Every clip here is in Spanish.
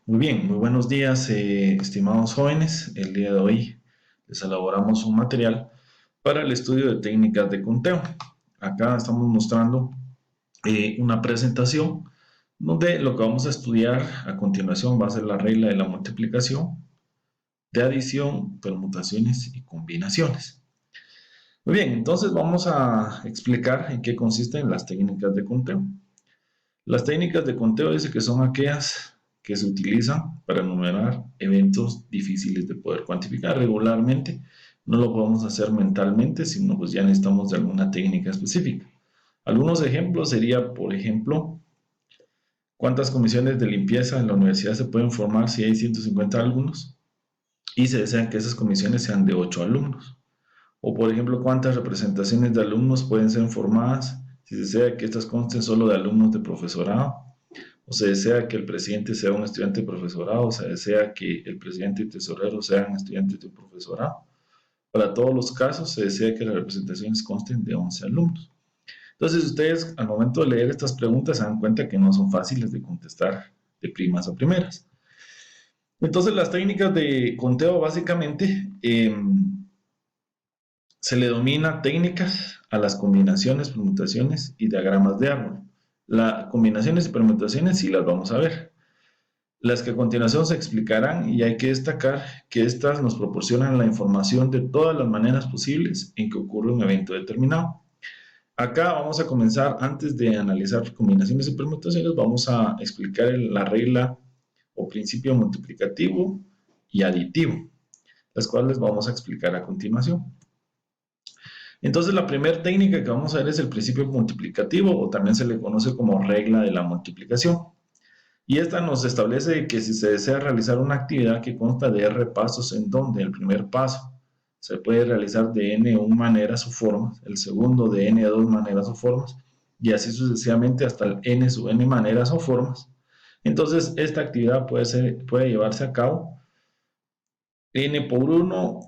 Muy bien, muy buenos días, estimados jóvenes. El día de hoy les elaboramos un material para el estudio de técnicas de conteo. Acá estamos mostrando una presentación donde lo que vamos a estudiar a continuación va a ser la regla de la multiplicación, de adición, permutaciones y combinaciones. Muy bien, entonces vamos a explicar en qué consisten las técnicas de conteo. Las técnicas de conteo dice que son aquellas que se utilizan para enumerar eventos difíciles de poder cuantificar regularmente. No lo podemos hacer mentalmente, sino pues ya necesitamos de alguna técnica específica. Algunos ejemplos sería, por ejemplo, cuántas comisiones de limpieza en la universidad se pueden formar si hay 150 alumnos y se desean que esas comisiones sean de 8 alumnos. O, por ejemplo, cuántas representaciones de alumnos pueden ser formadas si se desea que estas consten solo de alumnos de profesorado, o se desea que el presidente sea un estudiante de profesorado, o se desea que el presidente y tesorero sean estudiantes de profesorado. Para todos los casos, se desea que las representaciones consten de 11 alumnos. Entonces, ustedes al momento de leer estas preguntas se dan cuenta que no son fáciles de contestar de primas a primeras. Entonces, las técnicas de conteo básicamente se le denomina técnicas a las combinaciones, permutaciones y diagramas de árbol. Las combinaciones y permutaciones sí las vamos a ver. Las que a continuación se explicarán, y hay que destacar que estas nos proporcionan la información de todas las maneras posibles en que ocurre un evento determinado. Acá vamos a comenzar, antes de analizar combinaciones y permutaciones, vamos a explicar la regla o principio multiplicativo y aditivo, las cuales vamos a explicar a continuación. Entonces, la primera técnica que vamos a ver es el principio multiplicativo, o también se le conoce como regla de la multiplicación. Y esta nos establece que si se desea realizar una actividad que consta de R pasos, en donde el primer paso se puede realizar de N1 maneras o formas, el segundo de N2 maneras o formas, y así sucesivamente hasta el N sub N maneras o formas. Entonces, esta actividad puede llevarse a cabo N por 1,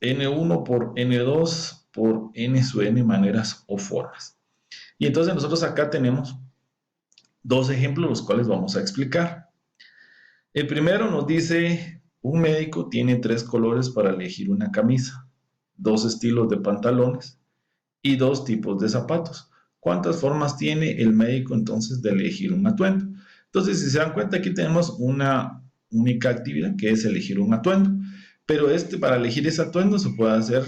N1 por N2 por N sub N maneras o formas. Y entonces nosotros acá tenemos dos ejemplos los cuales vamos a explicar. El primero nos dice, un médico tiene 3 colores para elegir una camisa, 2 estilos de pantalones y 2 tipos de zapatos. ¿Cuántas formas tiene el médico entonces de elegir un atuendo? Entonces, si se dan cuenta, aquí tenemos una única actividad que es elegir un atuendo. Pero para elegir ese atuendo se puede hacer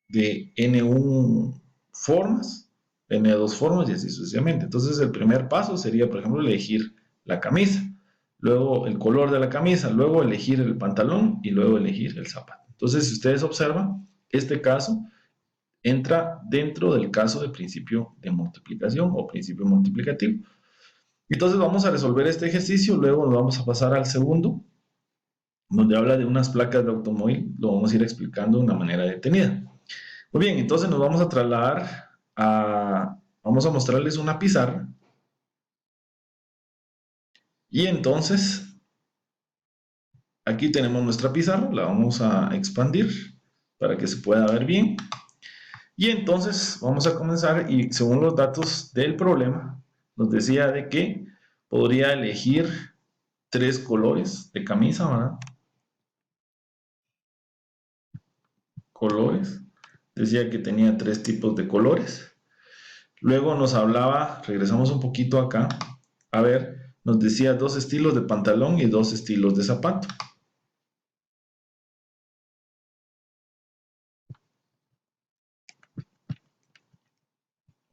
de N1 formas, N2 formas y así sucesivamente. Entonces, el primer paso sería, por ejemplo, elegir la camisa, luego el color de la camisa, luego elegir el pantalón y luego elegir el zapato. Entonces, si ustedes observan, este caso entra dentro del caso de principio de multiplicación o principio multiplicativo. Entonces, vamos a resolver este ejercicio, luego nos vamos a pasar al segundo, donde habla de unas placas de automóvil, lo vamos a ir explicando de una manera detenida. Muy bien, entonces nos vamos a trasladar vamos a mostrarles una pizarra. Y entonces, aquí tenemos nuestra pizarra, la vamos a expandir para que se pueda ver bien. Y entonces vamos a comenzar y según los datos del problema, nos decía de que podría elegir 3 colores de camisa, ¿verdad? Colores. Decía que tenía 3 tipos de colores. Luego nos hablaba, regresamos un poquito acá, a ver, nos decía 2 estilos de pantalón y 2 estilos de zapato.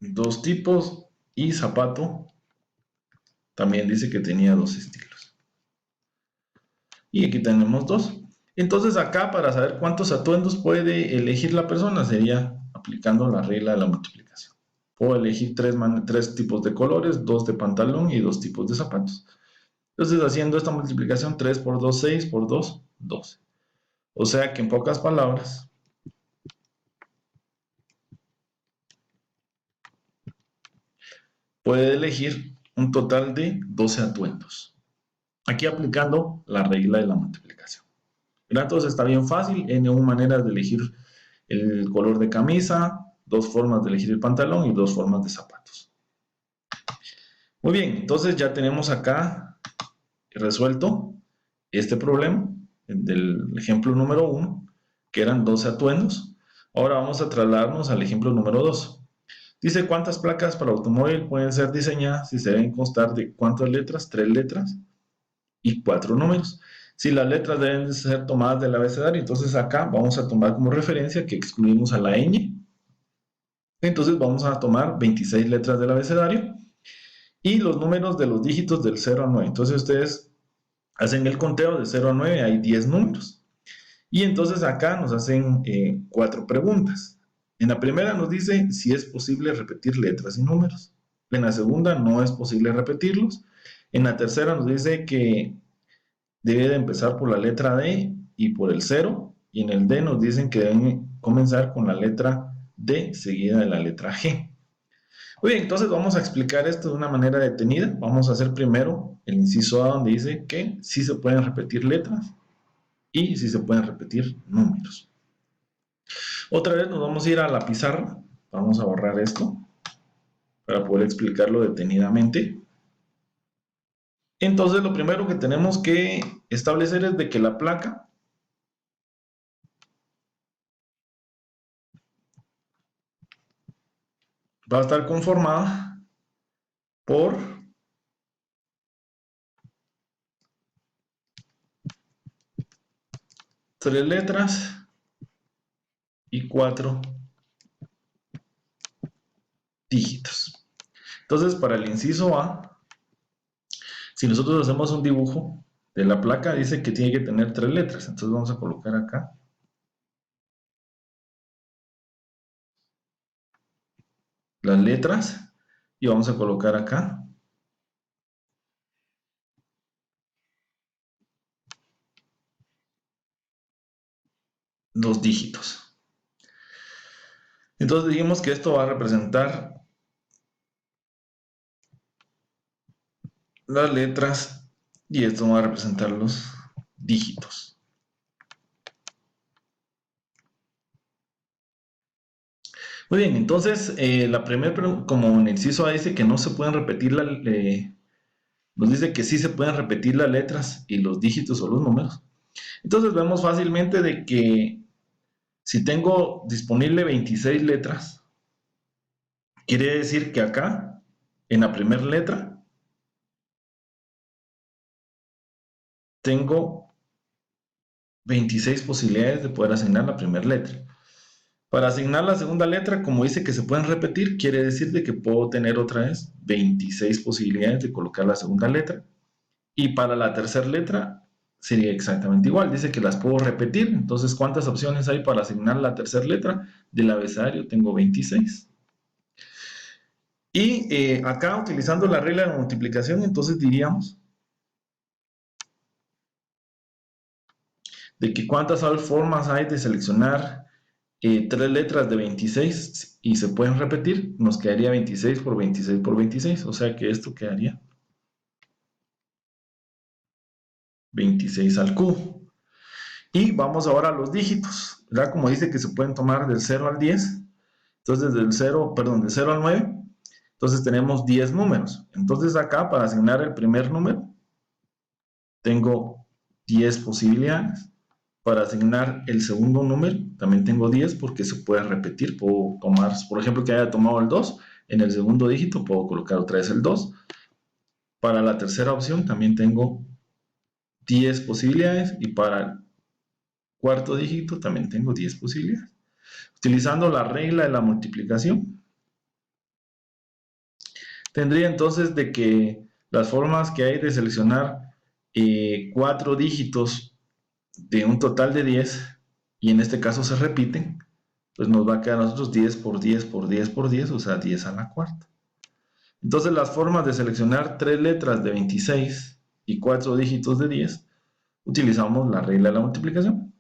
2 tipos y zapato también dice que tenía 2 estilos. Y aquí tenemos 2. Entonces acá para saber cuántos atuendos puede elegir la persona sería aplicando la regla de la multiplicación. Puedo elegir 3 tipos de colores, 2 de pantalón y 2 tipos de zapatos. Entonces haciendo esta multiplicación 3 por 2, 6 por 2, 12. O sea que en pocas palabras, puede elegir un total de 12 atuendos. Aquí aplicando la regla de la multiplicación. Entonces está bien fácil, N1 maneras de elegir el color de camisa, 2 formas de elegir el pantalón y 2 formas de zapatos. Muy bien, entonces ya tenemos acá resuelto este problema del ejemplo número 1, que eran 12 atuendos. Ahora vamos a trasladarnos al ejemplo número 2. Dice cuántas placas para automóvil pueden ser diseñadas si se deben constar de cuántas letras, 3 letras y 4 números. Si las letras deben ser tomadas del abecedario, entonces acá vamos a tomar como referencia que excluimos a la ñ. Entonces vamos a tomar 26 letras del abecedario y los números de los dígitos del 0 al 9. Entonces ustedes hacen el conteo de 0 a 9, hay 10 números. Y entonces acá nos hacen 4 preguntas. En la primera nos dice si es posible repetir letras y números. En la segunda no es posible repetirlos. En la tercera nos dice que debe de empezar por la letra D y por el 0. Y en el D nos dicen que deben comenzar con la letra D seguida de la letra G. Muy bien, entonces vamos a explicar esto de una manera detenida. Vamos a hacer primero el inciso A donde dice que sí se pueden repetir letras y sí se pueden repetir números. Otra vez nos vamos a ir a la pizarra. Vamos a borrar esto para poder explicarlo detenidamente. Entonces lo primero que tenemos que establecer es de que la placa va a estar conformada por tres letras y 4 dígitos. Entonces, para el inciso A, si nosotros hacemos un dibujo de la placa, dice que tiene que tener 3 letras. Entonces vamos a colocar acá las letras y vamos a colocar acá los dígitos. Entonces dijimos que esto va a representar las letras y esto va a representar los dígitos. Muy bien, entonces la primera, como en el inciso A dice que no se pueden repetir, nos dice que sí se pueden repetir las letras y los dígitos o los números. Entonces vemos fácilmente de que si tengo disponible 26 letras, quiere decir que acá, en la primera letra, tengo 26 posibilidades de poder asignar la primera letra. Para asignar la segunda letra, como dice que se pueden repetir, quiere decir de que puedo tener otra vez 26 posibilidades de colocar la segunda letra. Y para la tercera letra sería exactamente igual. Dice que las puedo repetir. Entonces, ¿cuántas opciones hay para asignar la tercera letra? Del abecedario tengo 26. Y acá, utilizando la regla de multiplicación, entonces diríamos de que cuántas formas hay de seleccionar 3 letras de 26 y se pueden repetir. Nos quedaría 26 por 26 por 26. O sea que esto quedaría 26 al cubo. Y vamos ahora a los dígitos, ¿verdad? Como dice que se pueden tomar del 0 al 10, entonces del 0 al 9, entonces tenemos 10 números. Entonces acá para asignar el primer número, tengo 10 posibilidades. Para asignar el segundo número, también tengo 10 porque se puede repetir. Puedo tomar, por ejemplo, que haya tomado el 2, en el segundo dígito puedo colocar otra vez el 2. Para la tercera opción también tengo 10 posibilidades y para el cuarto dígito también tengo 10 posibilidades. Utilizando la regla de la multiplicación, tendría entonces de que las formas que hay de seleccionar 4 dígitos de un total de 10, y en este caso se repiten, pues nos va a quedar a nosotros 10 por 10 por 10 por 10, o sea, 10 a la cuarta. Entonces las formas de seleccionar 3 letras de 26 y 4 dígitos de 10, utilizamos la regla de la multiplicación.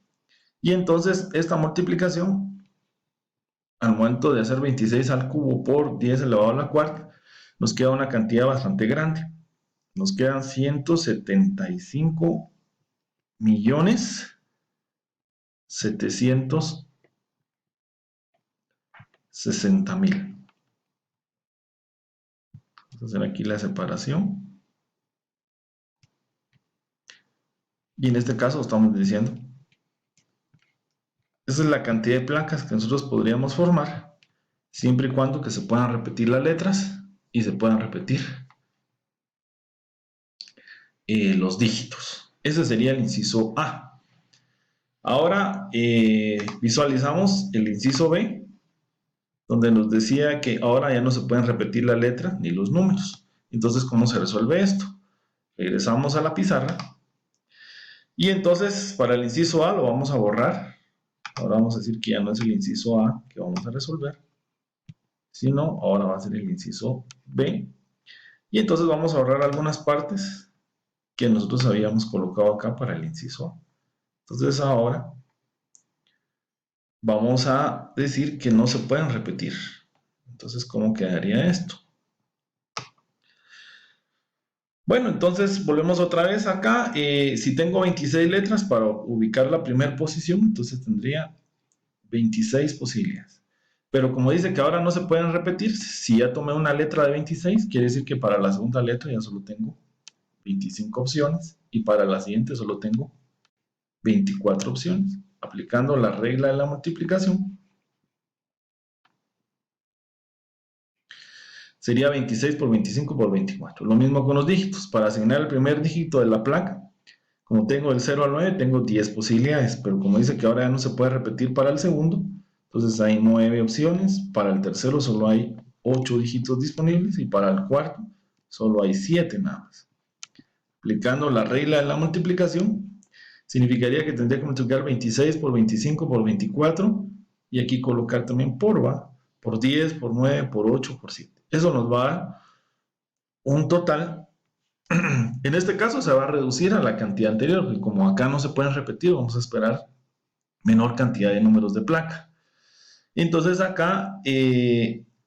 Y entonces esta multiplicación, al momento de hacer 26 al cubo por 10 elevado a la cuarta, nos queda una cantidad bastante grande. Nos quedan 175 millones 760,000. Vamos a hacer aquí la separación. Y en este caso estamos diciendo, esa es la cantidad de placas que nosotros podríamos formar, siempre y cuando que se puedan repetir las letras y se puedan repetir los dígitos. Ese sería el inciso A. Ahora visualizamos el inciso B, donde nos decía que ahora ya no se pueden repetir la letra ni los números. Entonces, ¿cómo se resuelve esto? Regresamos a la pizarra y entonces para el inciso A lo vamos a borrar. Ahora vamos a decir que ya no es el inciso A que vamos a resolver, sino ahora va a ser el inciso B. Y entonces vamos a ahorrar algunas partes que nosotros habíamos colocado acá para el inciso A. Entonces ahora vamos a decir que no se pueden repetir. Entonces, ¿cómo quedaría esto? Bueno, entonces volvemos otra vez acá. Si tengo 26 letras para ubicar la primera posición, entonces tendría 26 posibilidades. Pero como dice que ahora no se pueden repetir, si ya tomé una letra de 26, quiere decir que para la segunda letra ya solo tengo 25 opciones y para la siguiente solo tengo 24 opciones. Aplicando la regla de la multiplicación, sería 26 por 25 por 24. Lo mismo con los dígitos. Para asignar el primer dígito de la placa, como tengo del 0 al 9, tengo 10 posibilidades, pero como dice que ahora ya no se puede repetir para el segundo, entonces hay 9 opciones. Para el tercero solo hay 8 dígitos disponibles y para el cuarto solo hay 7 nada más. Aplicando la regla de la multiplicación, significaría que tendría que multiplicar 26 por 25 por 24 y aquí colocar también por 10, por 9, por 8, por 7. Eso nos va a dar un total. En este caso se va a reducir a la cantidad anterior, porque como acá no se pueden repetir, vamos a esperar menor cantidad de números de placa. Entonces acá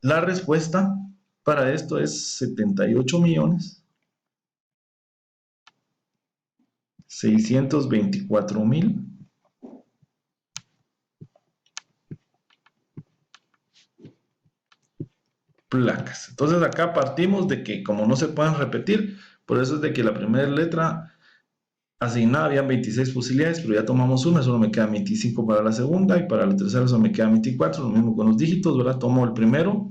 la respuesta para esto es 78.624.000 placas. Entonces acá partimos de que como no se pueden repetir, por eso es de que la primera letra asignada habían 26 posibilidades, pero ya tomamos una, solo me quedan 25 para la segunda y para la tercera solo me quedan 24, lo mismo con los dígitos, ¿verdad? Tomo el primero,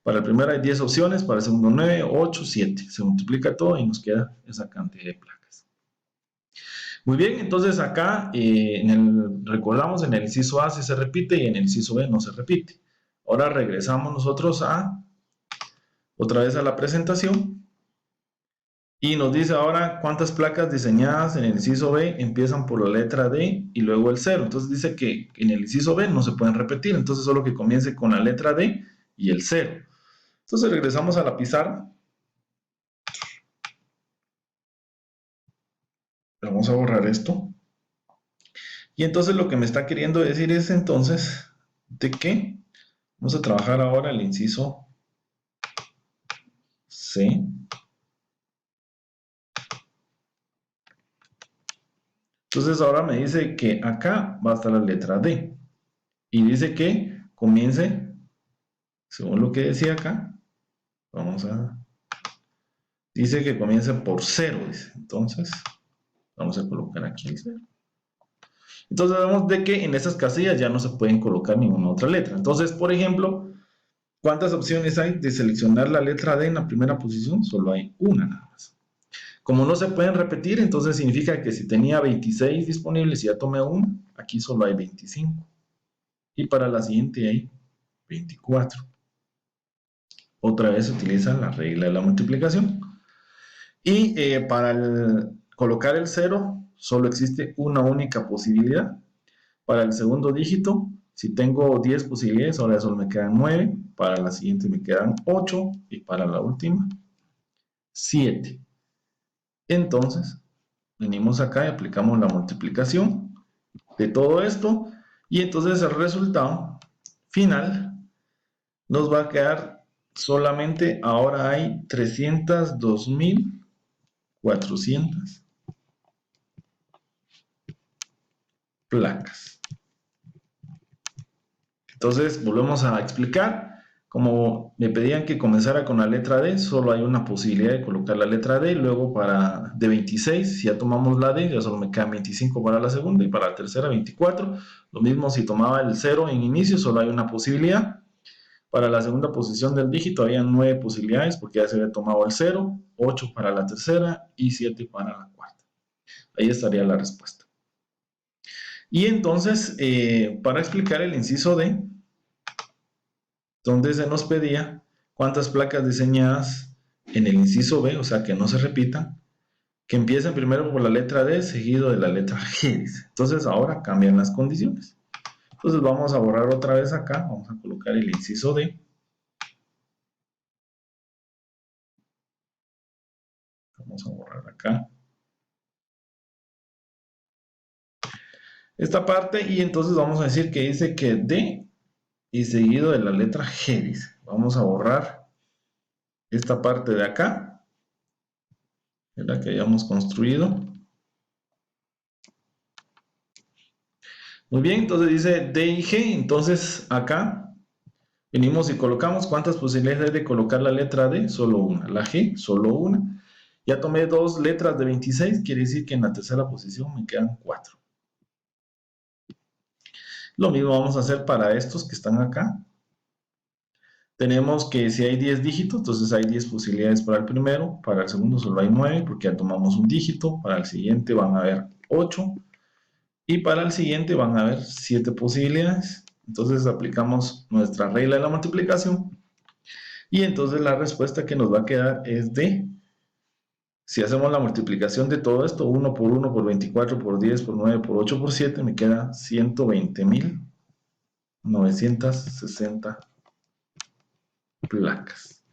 para el primero hay 10 opciones, para el segundo 9, 8, 7, se multiplica todo y nos queda esa cantidad de placas. Muy bien, entonces acá recordamos en el inciso A sí se repite y en el inciso B no se repite. Ahora regresamos nosotros otra vez a la presentación. Y nos dice ahora cuántas placas diseñadas en el inciso B empiezan por la letra D y luego el 0. Entonces dice que en el inciso B no se pueden repetir, entonces solo que comience con la letra D y el 0. Entonces regresamos a la pizarra. Vamos a borrar esto. Y entonces lo que me está queriendo decir es entonces de que vamos a trabajar ahora el inciso C. Entonces ahora me dice que acá va a estar la letra D. Y dice que comience, según lo que decía acá, dice que comience por 0, dice. Entonces, vamos a colocar aquí el 0. Entonces vemos de que en esas casillas ya no se pueden colocar ninguna otra letra. Entonces, por ejemplo, ¿cuántas opciones hay de seleccionar la letra D en la primera posición? Solo hay una nada más. Como no se pueden repetir, entonces significa que si tenía 26 disponibles y ya tomé una, aquí solo hay 25. Y para la siguiente hay 24. Otra vez se utiliza la regla de la multiplicación. Y para colocar el 0, solo existe una única posibilidad. Para el segundo dígito, si tengo 10 posibilidades, ahora solo me quedan 9. Para la siguiente me quedan 8. Y para la última, 7. Entonces, venimos acá y aplicamos la multiplicación de todo esto. Y entonces el resultado final nos va a quedar solamente, ahora hay 302.400 placas. Entonces, volvemos a explicar como me pedían que comenzara con la letra D, solo hay una posibilidad de colocar la letra D. Luego para de 26, si ya tomamos la D, ya solo me quedan 25 para la segunda y para la tercera 24. Lo mismo si tomaba el 0 en inicio, solo hay una posibilidad. Para la segunda posición del dígito había 9 posibilidades porque ya se había tomado el 0, 8 para la tercera y 7 para la cuarta. Ahí estaría la respuesta. Y entonces, para explicar el inciso D, donde se nos pedía cuántas placas diseñadas en el inciso B, o sea, que no se repitan, que empiecen primero por la letra D, seguido de la letra G. Entonces, ahora cambian las condiciones. Entonces, vamos a borrar otra vez acá, vamos a colocar el inciso D. Vamos a borrar acá esta parte y entonces vamos a decir que dice que D y seguido de la letra G, dice. Vamos a borrar esta parte de acá, es la que hayamos construido. Muy bien, entonces dice D y G, entonces acá venimos y colocamos cuántas posibilidades hay de colocar la letra D, solo una, la G, solo una. Ya tomé 2 letras de 26, quiere decir que en la tercera posición me quedan 4. Lo mismo vamos a hacer para estos que están acá. Tenemos que si hay 10 dígitos, entonces hay 10 posibilidades para el primero, para el segundo solo hay 9 porque ya tomamos un dígito, para el siguiente van a haber 8 y para el siguiente van a haber 7 posibilidades. Entonces aplicamos nuestra regla de la multiplicación y entonces la respuesta que nos va a quedar es D. Si hacemos la multiplicación de todo esto, 1 por 1 por 24 por 10 por 9 por 8 por 7, me queda 120.960 placas.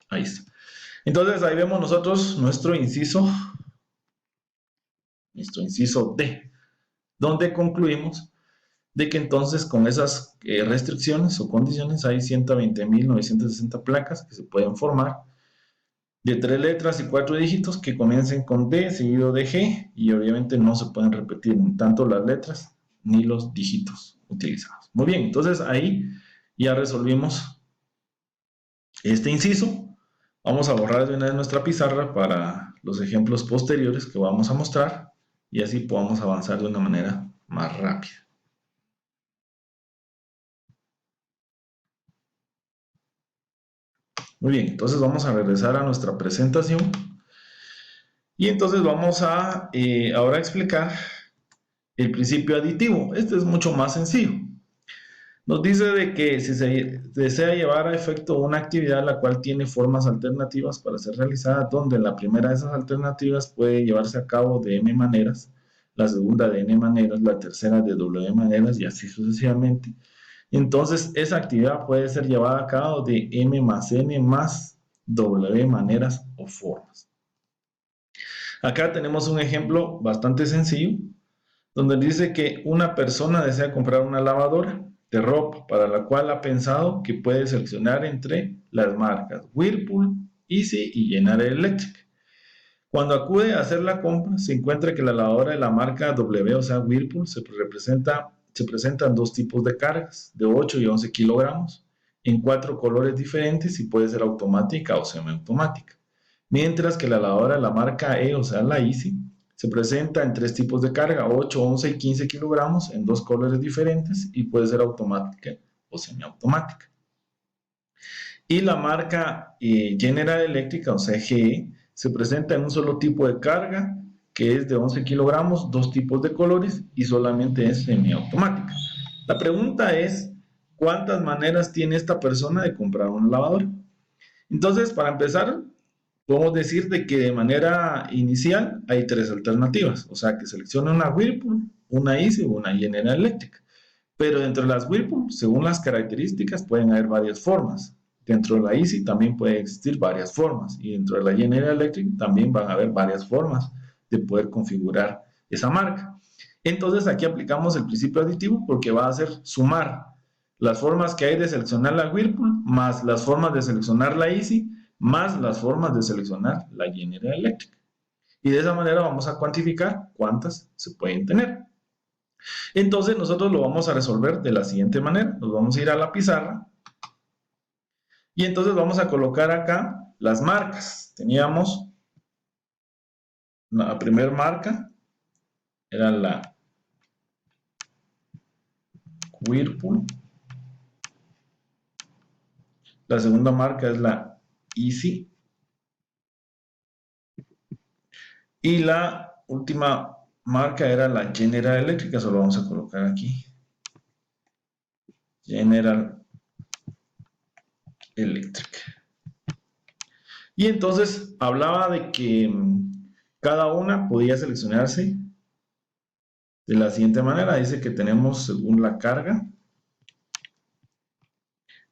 Ahí está. Entonces ahí vemos nosotros nuestro inciso D, donde concluimos de que entonces con esas restricciones o condiciones hay 120.960 placas que se pueden formar de 3 letras y 4 dígitos que comiencen con D seguido de G y obviamente no se pueden repetir ni tanto las letras ni los dígitos utilizados. Muy bien, entonces ahí ya resolvimos este inciso. Vamos a borrar de una vez nuestra pizarra para los ejemplos posteriores que vamos a mostrar y así podamos avanzar de una manera más rápida. Muy bien, entonces vamos a regresar a nuestra presentación y entonces vamos a ahora explicar el principio aditivo. Este es mucho más sencillo. Nos dice de que si se desea llevar a efecto una actividad la cual tiene formas alternativas para ser realizada, donde la primera de esas alternativas puede llevarse a cabo de m maneras, la segunda de n maneras, la tercera de w maneras y así sucesivamente. Entonces, esa actividad puede ser llevada a cabo de m más n más w maneras o formas. Acá tenemos un ejemplo bastante sencillo, donde dice que una persona desea comprar una lavadora de ropa para la cual ha pensado que puede seleccionar entre las marcas Whirlpool, Easy y General Electric. Cuando acude a hacer la compra, se encuentra que la lavadora de la marca W, o sea Whirlpool, se presentan dos tipos de cargas, de 8 y 11 kilogramos, en 4 colores diferentes y puede ser automática o semiautomática. Mientras que la lavadora de la marca E, o sea la Easy, se presenta en 3 tipos de carga, 8, 11 y 15 kilogramos, en 2 colores diferentes y puede ser automática o semiautomática. Y la marca General Electric, o sea GE, se presenta en un solo tipo de carga, que es de 11 kilogramos, 2 tipos de colores y solamente es semiautomática. La pregunta es, ¿cuántas maneras tiene esta persona de comprar una lavadora? Entonces, para empezar, podemos decir de que de manera inicial hay 3 alternativas, o sea que selecciona una Whirlpool, una Easy o una General Electric. Pero dentro de las Whirlpool, según las características, pueden haber varias formas. Dentro de la Easy también pueden existir varias formas y dentro de la General Electric también van a haber varias formas de poder configurar esa marca. Entonces aquí aplicamos el principio aditivo porque va a hacer sumar las formas que hay de seleccionar la Whirlpool más las formas de seleccionar la Easy más las formas de seleccionar la General Electric. Y de esa manera vamos a cuantificar cuántas se pueden tener. Entonces nosotros lo vamos a resolver de la siguiente manera. Nos vamos a ir a la pizarra y entonces vamos a colocar acá las marcas. Teníamos la primera marca, era la Whirlpool. La segunda marca es la Easy. Y la última marca era la General Electric. Eso lo vamos a colocar aquí. General Electric. Y entonces hablaba de que cada una podía seleccionarse de la siguiente manera. Dice que tenemos según la carga.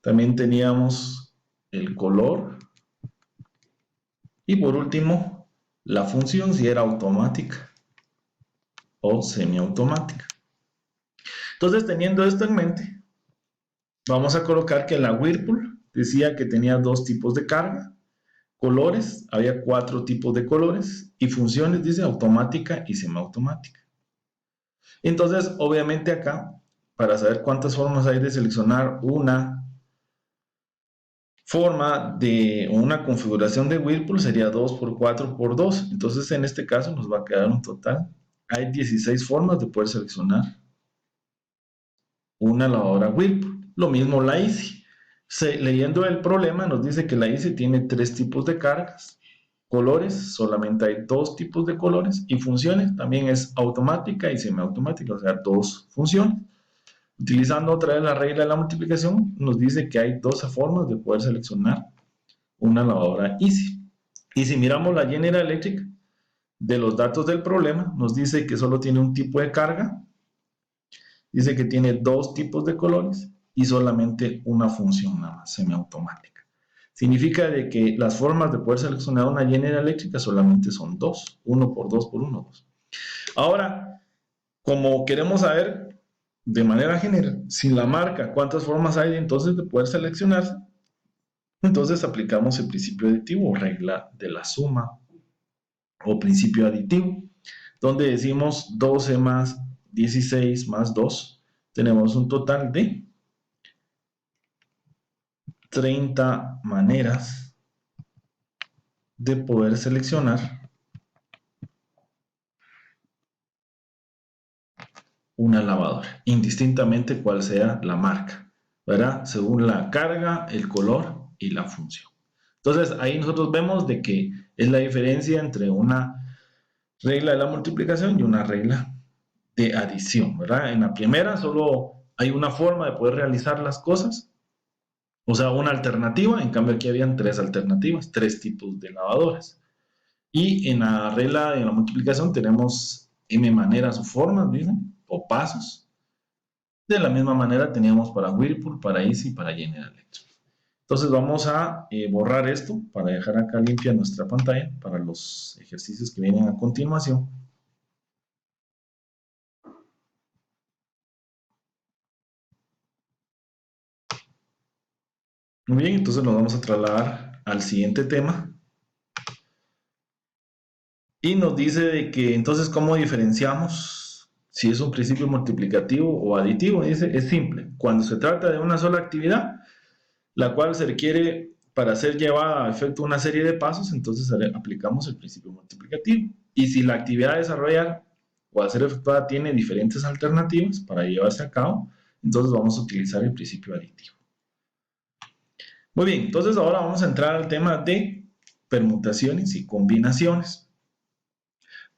También teníamos el color. Y por último, la función, si era automática o semiautomática. Entonces, teniendo esto en mente, vamos a colocar que la Whirlpool decía que tenía dos tipos de carga. Colores, había 4 tipos de colores. Y funciones, dice automática y semiautomática. Entonces, obviamente acá, para saber cuántas formas hay de seleccionar una forma de una configuración de Whirlpool, sería 2 por 4 por 2. Entonces, en este caso nos va a quedar un total. Hay 16 formas de poder seleccionar una lavadora Whirlpool. Lo mismo la Easy. Leyendo el problema nos dice que la Easy tiene 3 tipos de cargas. Colores, solamente hay 2 tipos de colores. Y funciones, también es automática y semiautomática, o sea, 2 funciones. Utilizando otra vez la regla de la multiplicación, nos dice que hay 12 formas de poder seleccionar una lavadora Easy. Y si miramos la General Electric, de los datos del problema, nos dice que solo tiene un tipo de carga, dice que tiene 2 tipos de colores y solamente una función nada más, semiautomática. Significa de que las formas de poder seleccionar una General Electric solamente son 2, 1 por 2 por 1, 2. Ahora, como queremos saber de manera general, sin la marca, cuántas formas hay entonces de poder seleccionarse, entonces aplicamos el principio aditivo o regla de la suma o principio aditivo, donde decimos 12 más 16 más 2, tenemos un total de 30 maneras de poder seleccionar una lavadora, indistintamente cuál sea la marca, ¿verdad? Según la carga, el color y la función. Entonces ahí nosotros vemos de que es la diferencia entre una regla de la multiplicación y una regla de adición, ¿verdad? En la primera solo hay una forma de poder realizar las cosas, o sea, una alternativa. En cambio aquí habían 3 alternativas, 3 tipos de lavadoras. Y en la regla de la multiplicación tenemos m maneras o formas, ¿dicen? O pasos. De la misma manera teníamos para Whirlpool, para Easy y para General Electric. Entonces vamos a borrar esto para dejar acá limpia nuestra pantalla para los ejercicios que vienen a continuación. Muy bien, entonces nos vamos a trasladar al siguiente tema. Y nos dice de que entonces cómo diferenciamos si es un principio multiplicativo o aditivo. Dice, es simple. Cuando se trata de una sola actividad, la cual se requiere para ser llevada a efecto una serie de pasos, entonces aplicamos el principio multiplicativo. Y si la actividad a desarrollar o a ser efectuada tiene diferentes alternativas para llevarse a cabo, entonces vamos a utilizar el principio aditivo. Muy bien, entonces ahora vamos a entrar al tema de permutaciones y combinaciones.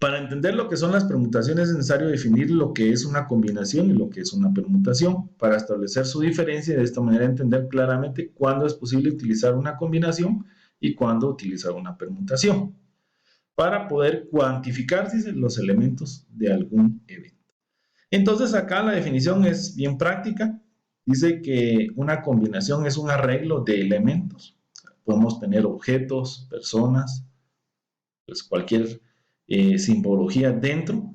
Para entender lo que son las permutaciones es necesario definir lo que es una combinación y lo que es una permutación. Para establecer su diferencia, de esta manera entender claramente cuándo es posible utilizar una combinación y cuándo utilizar una permutación. Para poder cuantificar los elementos de algún evento. Entonces acá la definición es bien práctica. Dice que una combinación es un arreglo de elementos. Podemos tener objetos, personas, pues cualquier simbología dentro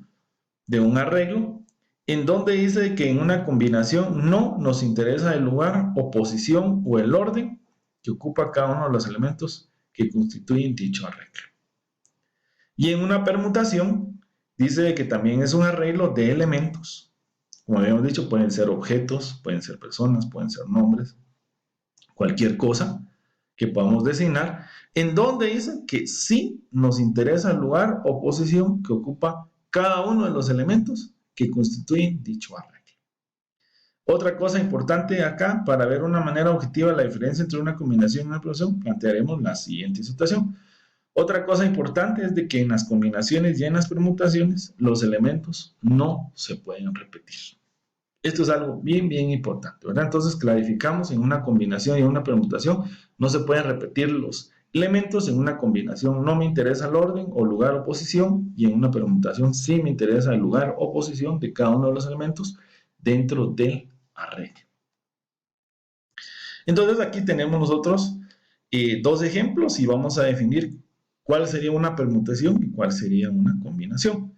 de un arreglo, en donde dice que en una combinación no nos interesa el lugar o posición o el orden que ocupa cada uno de los elementos que constituyen dicho arreglo. Y en una permutación dice que también es un arreglo de elementos, como habíamos dicho, pueden ser objetos, pueden ser personas, pueden ser nombres, cualquier cosa que podamos designar, en donde dice que sí nos interesa el lugar o posición que ocupa cada uno de los elementos que constituyen dicho arreglo. Otra cosa importante acá, para ver una manera objetiva la diferencia entre una combinación y una permutación, plantearemos la siguiente situación. Otra cosa importante es de que en las combinaciones y en las permutaciones los elementos no se pueden repetir. Esto es algo bien, bien importante, ¿verdad? Entonces clarificamos en una combinación y en una permutación no se pueden repetir los elementos. En una combinación no me interesa el orden o lugar o posición, y en una permutación sí me interesa el lugar o posición de cada uno de los elementos dentro del arreglo. Entonces aquí tenemos nosotros dos ejemplos y vamos a definir cuál sería una permutación y cuál sería una combinación.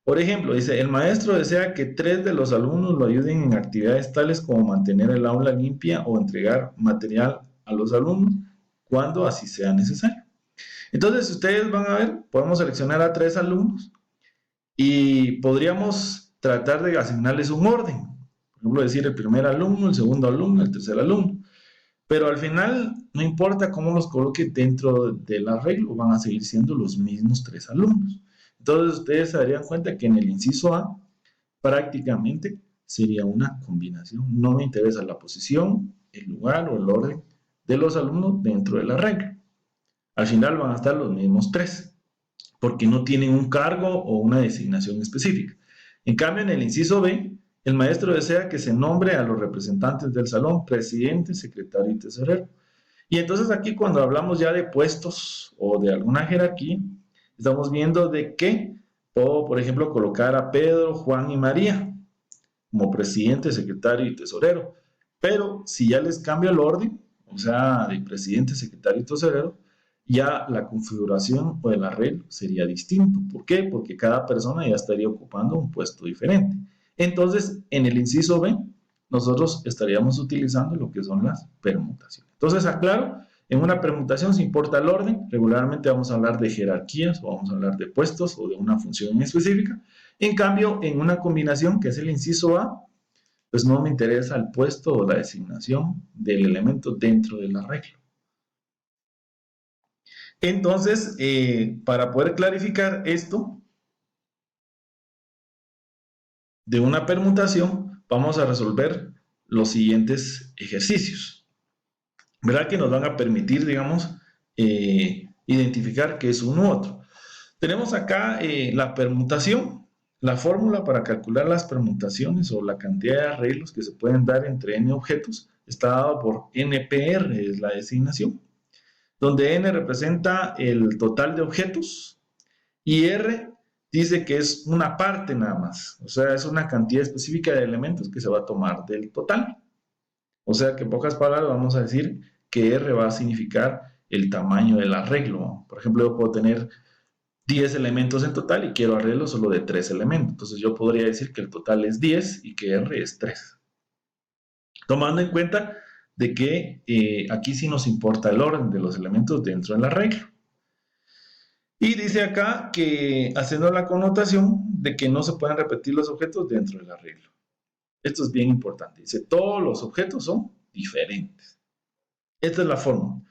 Por ejemplo, dice, el maestro desea que 3 de los alumnos lo ayuden en actividades tales como mantener el aula limpia o entregar material a los alumnos cuando así sea necesario. Entonces, si ustedes van a ver, podemos seleccionar a 3 alumnos y podríamos tratar de asignarles un orden. Por ejemplo, decir el primer alumno, el segundo alumno, el tercer alumno. Pero al final, no importa cómo los coloque dentro del arreglo, van a seguir siendo los mismos 3 alumnos. Entonces ustedes se darían cuenta que en el inciso A prácticamente sería una combinación. No me interesa la posición, el lugar o el orden de los alumnos dentro de la regla. Al final van a estar los mismos 3, porque no tienen un cargo o una designación específica. En cambio, en el inciso B, el maestro desea que se nombre a los representantes del salón, presidente, secretario y tesorero. Y entonces aquí cuando hablamos ya de puestos o de alguna jerarquía, estamos viendo de que puedo, por ejemplo, colocar a Pedro, Juan y María como presidente, secretario y tesorero. Pero si ya les cambio el orden, o sea, de presidente, secretario y tesorero, ya la configuración o el arreglo sería distinto. ¿Por qué? Porque cada persona ya estaría ocupando un puesto diferente. Entonces, en el inciso B, nosotros estaríamos utilizando lo que son las permutaciones. Entonces, aclaro, en una permutación, si importa el orden, regularmente vamos a hablar de jerarquías o vamos a hablar de puestos o de una función específica. En cambio, en una combinación, que es el inciso A, pues no me interesa el puesto o la designación del elemento dentro del arreglo. Entonces, para poder clarificar esto de una permutación, vamos a resolver los siguientes ejercicios, ¿verdad? Que nos van a permitir, digamos, identificar qué es uno u otro. Tenemos acá la permutación, la fórmula para calcular las permutaciones o la cantidad de arreglos que se pueden dar entre n objetos está dado por NPR, es la designación, donde n representa el total de objetos y r dice que es una parte nada más, o sea, es una cantidad específica de elementos que se va a tomar del total. O sea que en pocas palabras vamos a decir que r va a significar el tamaño del arreglo. Por ejemplo, yo puedo tener 10 elementos en total y quiero arreglo solo de 3 elementos. Entonces yo podría decir que el total es 10 y que r es 3. Tomando en cuenta de que aquí sí nos importa el orden de los elementos dentro del arreglo. Y dice acá que haciendo la connotación de que no se pueden repetir los objetos dentro del arreglo. Esto es bien importante. Dice, todos los objetos son diferentes. Esta es la fórmula.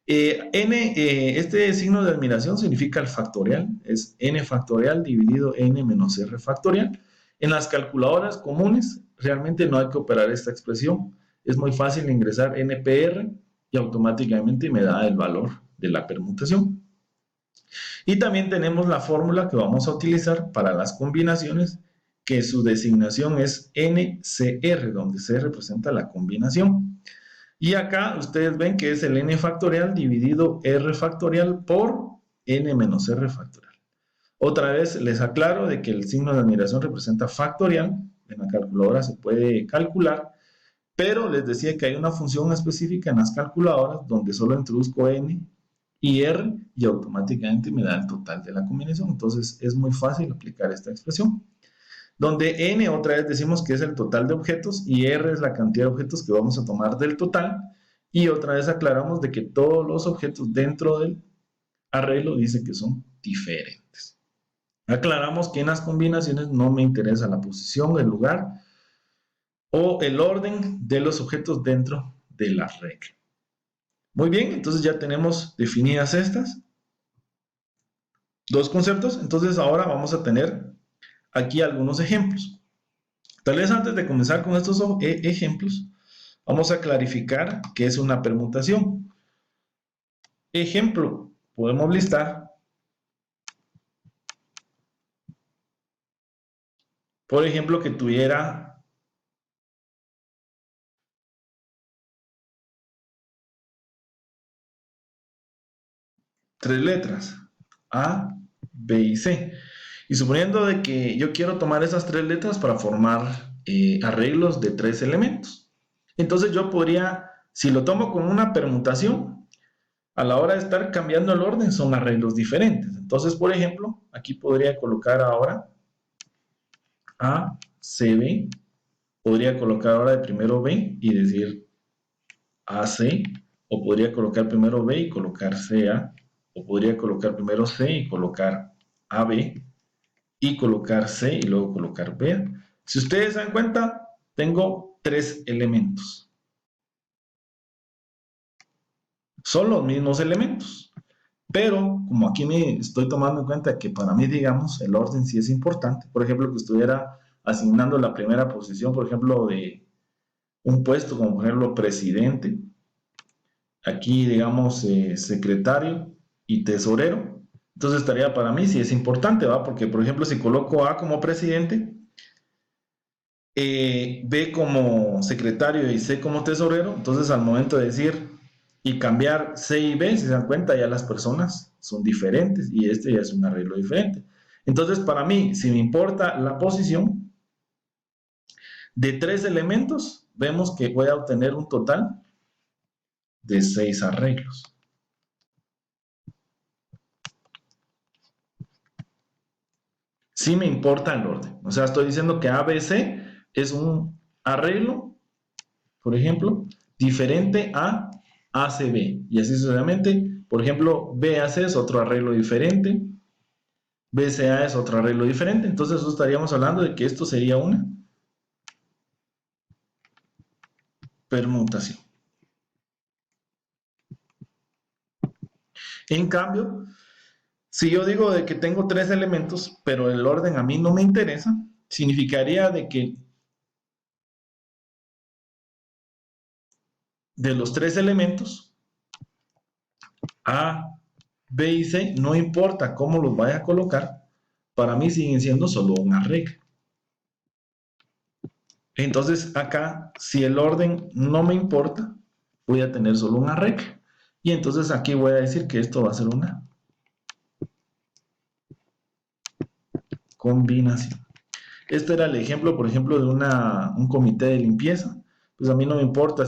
Este signo de admiración significa el factorial. Es n factorial dividido n menos r factorial. En las calculadoras comunes realmente no hay que operar esta expresión. Es muy fácil ingresar NPR y automáticamente me da el valor de la permutación. Y también tenemos la fórmula que vamos a utilizar para las combinaciones, que su designación es NCR, donde C representa la combinación. Y acá ustedes ven que es el n factorial dividido r factorial por n menos r factorial. Otra vez les aclaro de que el signo de admiración representa factorial. En la calculadora se puede calcular, pero les decía que hay una función específica en las calculadoras donde solo introduzco n y r y automáticamente me da el total de la combinación. Entonces es muy fácil aplicar esta expresión. Donde n otra vez decimos que es el total de objetos y r es la cantidad de objetos que vamos a tomar del total. Y otra vez aclaramos de que todos los objetos dentro del arreglo dice que son diferentes. Aclaramos que en las combinaciones no me interesa la posición, el lugar o el orden de los objetos dentro de la regla. Muy bien, entonces ya tenemos definidas estas dos conceptos. Entonces ahora vamos a tener aquí algunos ejemplos. Tal vez antes de comenzar con estos ejemplos, vamos a clarificar qué es una permutación. Ejemplo, podemos listar, por ejemplo, que tuviera tres letras, A, B y C. Y suponiendo de que yo quiero tomar esas tres letras para formar arreglos de tres elementos. Entonces yo podría, si lo tomo con una permutación, a la hora de estar cambiando el orden son arreglos diferentes. Entonces, por ejemplo, aquí podría colocar ahora A, C, B. Podría colocar ahora de primero B y decir AC, o podría colocar primero B y colocar CA, o podría colocar primero C y colocar AB, y colocar C y luego colocar B. Si ustedes se dan cuenta, tengo tres elementos. Son los mismos elementos. Pero como aquí me estoy tomando en cuenta que para mí, digamos, el orden sí es importante. Por ejemplo, que estuviera asignando la primera posición, por ejemplo, de un puesto como por ejemplo presidente. Aquí, digamos, secretario y tesorero. Entonces estaría para mí sí es importante, ¿va? Porque, por ejemplo, si coloco A como presidente, B como secretario y C como tesorero, entonces al momento de decir y cambiar C y B, si se dan cuenta, ya las personas son diferentes y este ya es un arreglo diferente. Entonces, para mí, si me importa la posición de tres elementos, vemos que voy a obtener un total de 6 arreglos. Sí me importa el orden. O sea, estoy diciendo que ABC es un arreglo, por ejemplo, diferente a ACB. Y así sucesivamente. Por ejemplo, BAC es otro arreglo diferente. BCA es otro arreglo diferente. Entonces, estaríamos hablando de que esto sería una permutación. En cambio, si yo digo de que tengo tres elementos, pero el orden a mí no me interesa, significaría de que de los tres elementos, A, B y C, no importa cómo los vaya a colocar, para mí siguen siendo solo una regla. Entonces acá, si el orden no me importa, voy a tener solo una regla. Y entonces aquí voy a decir que esto va a ser una combinación. Este era el ejemplo, por ejemplo, de un comité de limpieza. Pues a mí no me importa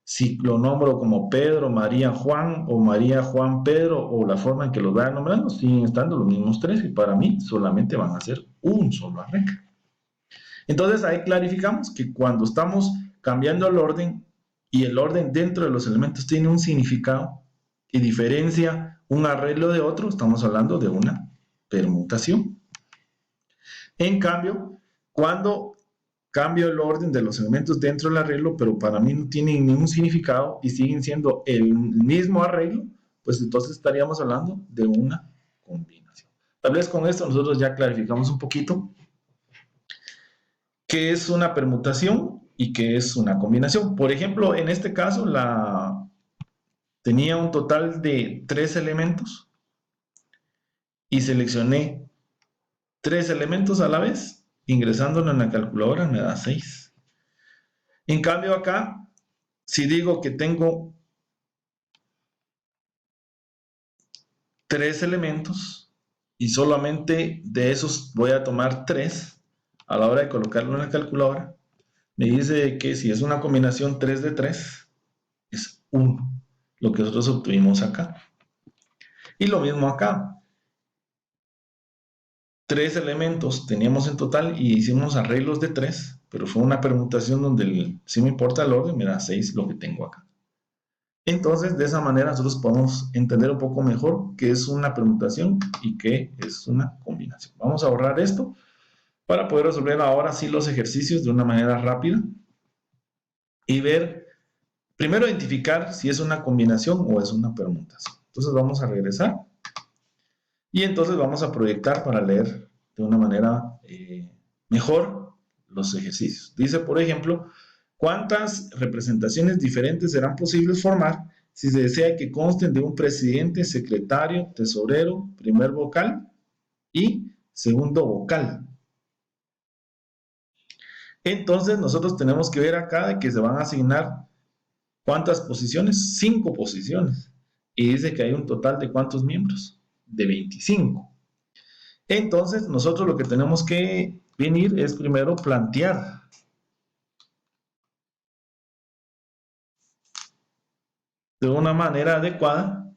si lo nombro como Pedro, María, Juan, o María, Juan, Pedro, o la forma en que los vaya nombrando, siguen estando los mismos tres, y para mí solamente van a ser un solo arreglo. Entonces ahí clarificamos que cuando estamos cambiando el orden, y el orden dentro de los elementos tiene un significado, y diferencia un arreglo de otro, estamos hablando de una permutación. En cambio, cuando cambio el orden de los elementos dentro del arreglo, pero para mí no tienen ningún significado y siguen siendo el mismo arreglo, pues entonces estaríamos hablando de una combinación. Tal vez con esto nosotros ya clarificamos un poquito qué es una permutación y qué es una combinación. Por ejemplo, en este caso tenía un total de 3 elementos y seleccioné 3 elementos a la vez, ingresándolo en la calculadora me da 6. En cambio acá, si digo que tengo 3 elementos y solamente de esos voy a tomar 3, a la hora de colocarlo en la calculadora, me dice que si es una combinación 3 de 3, es 1, lo que nosotros obtuvimos acá. Y lo mismo acá. 3 elementos teníamos en total y hicimos arreglos de 3, pero fue una permutación donde si me importa el orden, me da 6 lo que tengo acá. Entonces, de esa manera nosotros podemos entender un poco mejor qué es una permutación y qué es una combinación. Vamos a borrar esto para poder resolver ahora sí los ejercicios de una manera rápida y ver, primero identificar si es una combinación o es una permutación. Entonces vamos a regresar y entonces vamos a proyectar para leer de una manera mejor los ejercicios. Dice, por ejemplo, ¿cuántas representaciones diferentes serán posibles formar si se desea que consten de un presidente, secretario, tesorero, primer vocal y segundo vocal? Entonces nosotros tenemos que ver acá de que se van a asignar ¿cuántas posiciones? 5 posiciones. Y dice que hay un total de ¿cuántos miembros? De 25. Entonces nosotros lo que tenemos que venir es primero plantear de una manera adecuada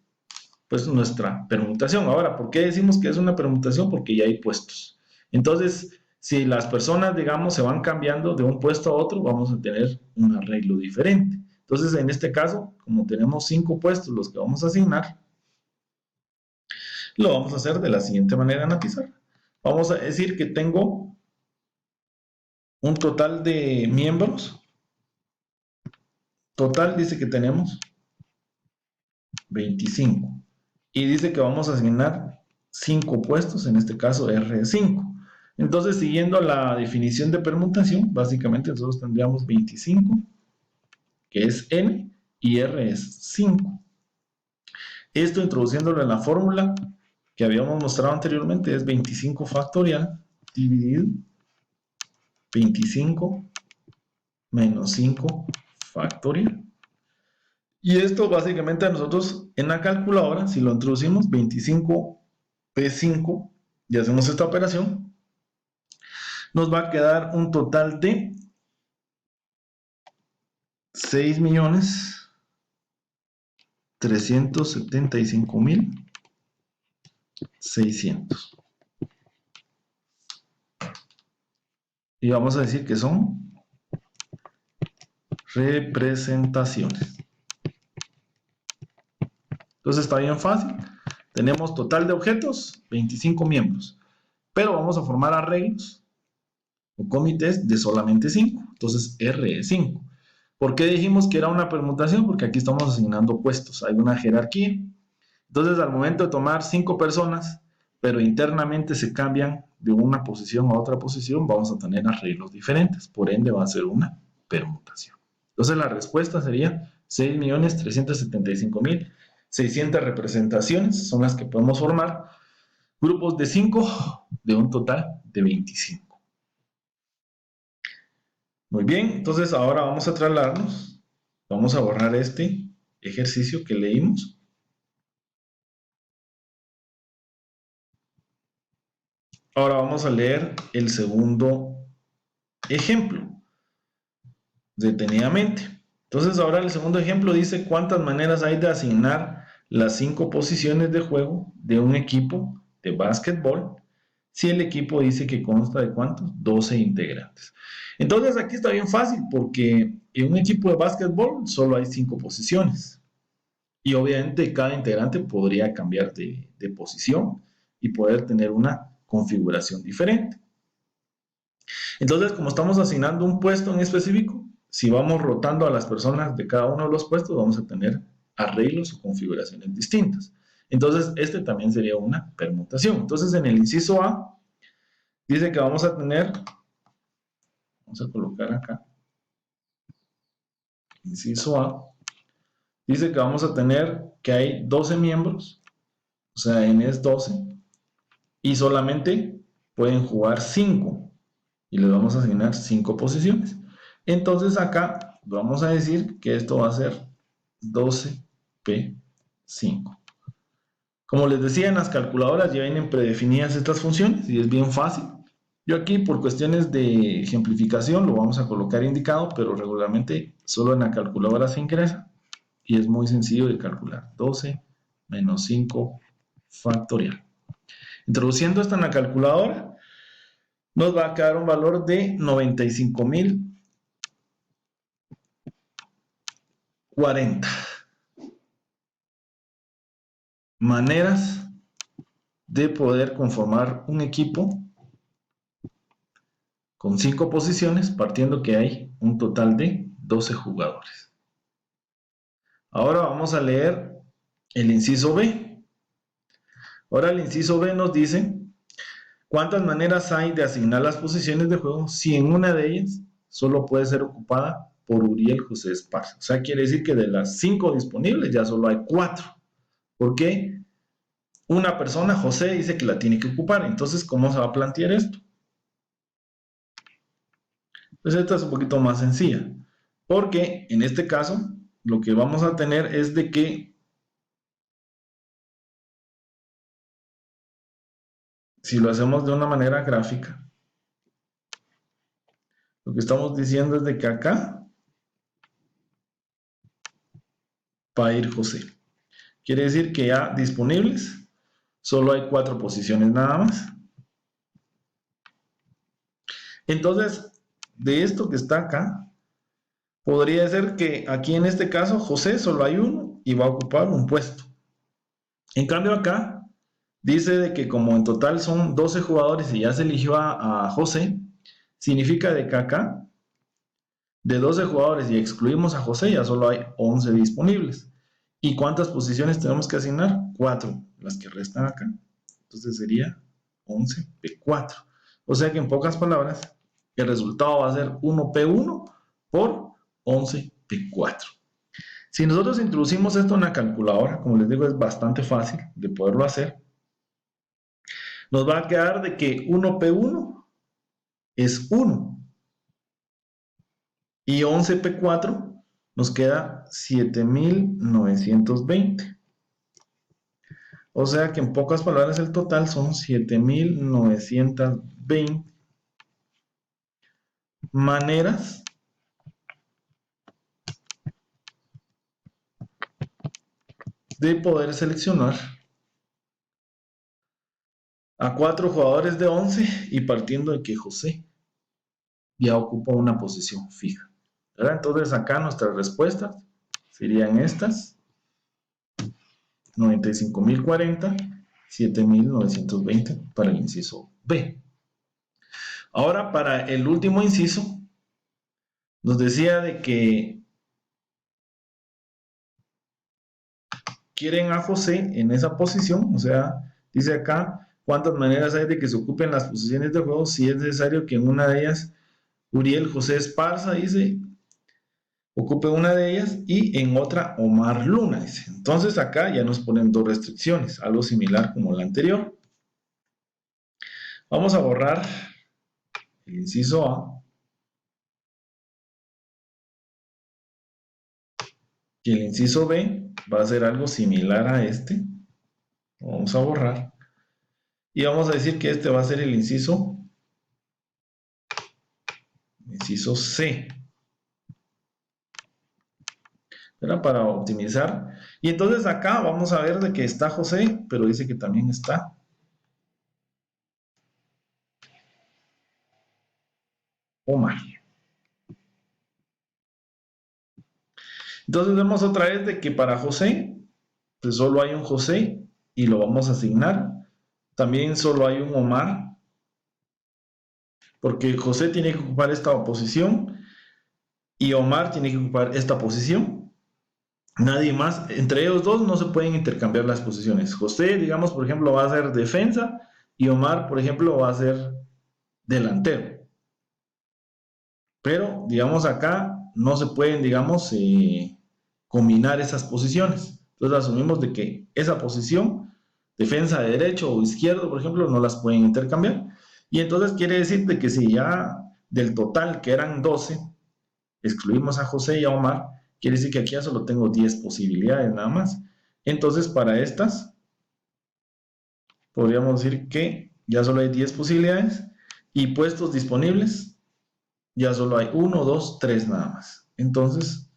pues nuestra permutación. Ahora, ¿por qué decimos que es una permutación? Porque ya hay puestos. Entonces, si las personas, digamos, se van cambiando de un puesto a otro, vamos a tener un arreglo diferente. Entonces, en este caso, como tenemos 5 puestos los que vamos a asignar, lo vamos a hacer de la siguiente manera en la pizarra. Vamos a decir que tengo un total de miembros. Total dice que tenemos 25. Y dice que vamos a asignar 5 puestos, en este caso R5. Entonces, siguiendo la definición de permutación, básicamente nosotros tendríamos 25, que es N, y R es 5. Esto introduciéndolo en la fórmula que habíamos mostrado anteriormente, es 25 factorial dividido 25 menos 5 factorial. Y esto básicamente a nosotros en la calculadora, si lo introducimos 25P5 y hacemos esta operación, nos va a quedar un total de 6.375.600. Y vamos a decir que son representaciones. Entonces está bien fácil. Tenemos total de objetos, 25 miembros. Pero vamos a formar arreglos o comités de solamente 5. Entonces R es 5. ¿Por qué dijimos que era una permutación? Porque aquí estamos asignando puestos. Hay una jerarquía. Entonces al momento de tomar 5 personas, pero internamente se cambian de una posición a otra posición, vamos a tener arreglos diferentes. Por ende va a ser una permutación. Entonces la respuesta sería 6.375.600 representaciones son las que podemos formar. Grupos de 5 de un total de 25. Muy bien, entonces ahora vamos a trasladarnos. Vamos a borrar este ejercicio que leímos. Ahora vamos a leer el segundo ejemplo detenidamente. Entonces ahora el segundo ejemplo dice cuántas maneras hay de asignar las 5 posiciones de juego de un equipo de básquetbol si el equipo dice que consta de ¿cuántos? 12 integrantes. Entonces aquí está bien fácil porque en un equipo de básquetbol solo hay 5 posiciones y obviamente cada integrante podría cambiar de posición y poder tener una configuración diferente. Entonces, como estamos asignando un puesto en específico, si vamos rotando a las personas de cada uno de los puestos, vamos a tener arreglos o configuraciones distintas. Entonces, este también sería una permutación. Entonces, en el inciso A, dice que vamos a tener, vamos a colocar acá, inciso A, dice que vamos a tener que hay 12 miembros, o sea, N es 12, y solamente pueden jugar 5, y les vamos a asignar 5 posiciones. Entonces acá vamos a decir que esto va a ser 12P5. Como les decía, en las calculadoras ya vienen predefinidas estas funciones y es bien fácil. Yo aquí por cuestiones de ejemplificación lo vamos a colocar indicado, pero regularmente solo en la calculadora se ingresa y es muy sencillo de calcular. 12 menos 5 factorial. Introduciendo esto en la calculadora, nos va a quedar un valor de 95.040 maneras de poder conformar un equipo con 5 posiciones, partiendo que hay un total de 12 jugadores. Ahora vamos a leer el inciso B. Ahora el inciso B nos dice cuántas maneras hay de asignar las posiciones de juego si en una de ellas solo puede ser ocupada por Uriel José Esparza. O sea, quiere decir que de las 5 disponibles ya solo hay 4. ¿Por qué? Una persona, José, dice que la tiene que ocupar. Entonces, ¿cómo se va a plantear esto? Pues esta es un poquito más sencilla. Porque en este caso, lo que vamos a tener es de que si lo hacemos de una manera gráfica, lo que estamos diciendo es de que acá va a ir José. Quiere decir que ya disponibles solo hay 4 posiciones nada más. Entonces, de esto que está acá, podría ser que aquí en este caso José solo hay uno y va a ocupar un puesto. En cambio acá dice de que como en total son 12 jugadores y ya se eligió a José, significa de que acá de 12 jugadores y excluimos a José ya solo hay 11 disponibles. ¿Y cuántas posiciones tenemos que asignar? 4, las que restan acá. Entonces sería 11P4. O sea que en pocas palabras, el resultado va a ser 1P1 por 11P4. Si nosotros introducimos esto en la calculadora, como les digo, es bastante fácil de poderlo hacer. Nos va a quedar de que 1P1 es 1. Y 11P4 nos queda 7.920. O sea que en pocas palabras el total son 7.920 maneras de poder seleccionar a 4 jugadores de 11 y partiendo de que José ya ocupa una posición fija. ¿Verdad? Entonces acá nuestras respuestas serían estas: 95.040, 7.920 para el inciso B. Ahora para el último inciso, nos decía de que quieren a José en esa posición, o sea, dice acá cuántas maneras hay de que se ocupen las posiciones de juego, si es necesario que en una de ellas Uriel José Esparza, dice, ocupe una de ellas y en otra Omar Luna, dice. Entonces acá ya nos ponen 2 restricciones, algo similar como la anterior. Vamos a borrar el inciso A. Y el inciso B va a ser algo similar a este. Lo vamos a borrar. Y vamos a decir que este va a ser el inciso C. ¿Verdad? Para optimizar. Y entonces acá vamos a ver de que está José, pero dice que también está Omar. Entonces vemos otra vez de que para José, pues solo hay un José y lo vamos a asignar. También solo hay un Omar, porque José tiene que ocupar esta posición y Omar tiene que ocupar esta posición. Nadie más, entre ellos dos no se pueden intercambiar las posiciones. José, digamos, por ejemplo, va a ser defensa y Omar, por ejemplo, va a ser delantero. Pero, digamos, acá no se pueden, digamos, combinar esas posiciones. Entonces asumimos de que esa posición, defensa de derecho o izquierdo, por ejemplo, no las pueden intercambiar. Y entonces quiere decir de que si ya del total, que eran 12, excluimos a José y a Omar, quiere decir que aquí ya solo tengo 10 posibilidades nada más. Entonces, para estas, podríamos decir que ya solo hay 10 posibilidades y puestos disponibles, ya solo hay 1, 2, 3 nada más. Entonces,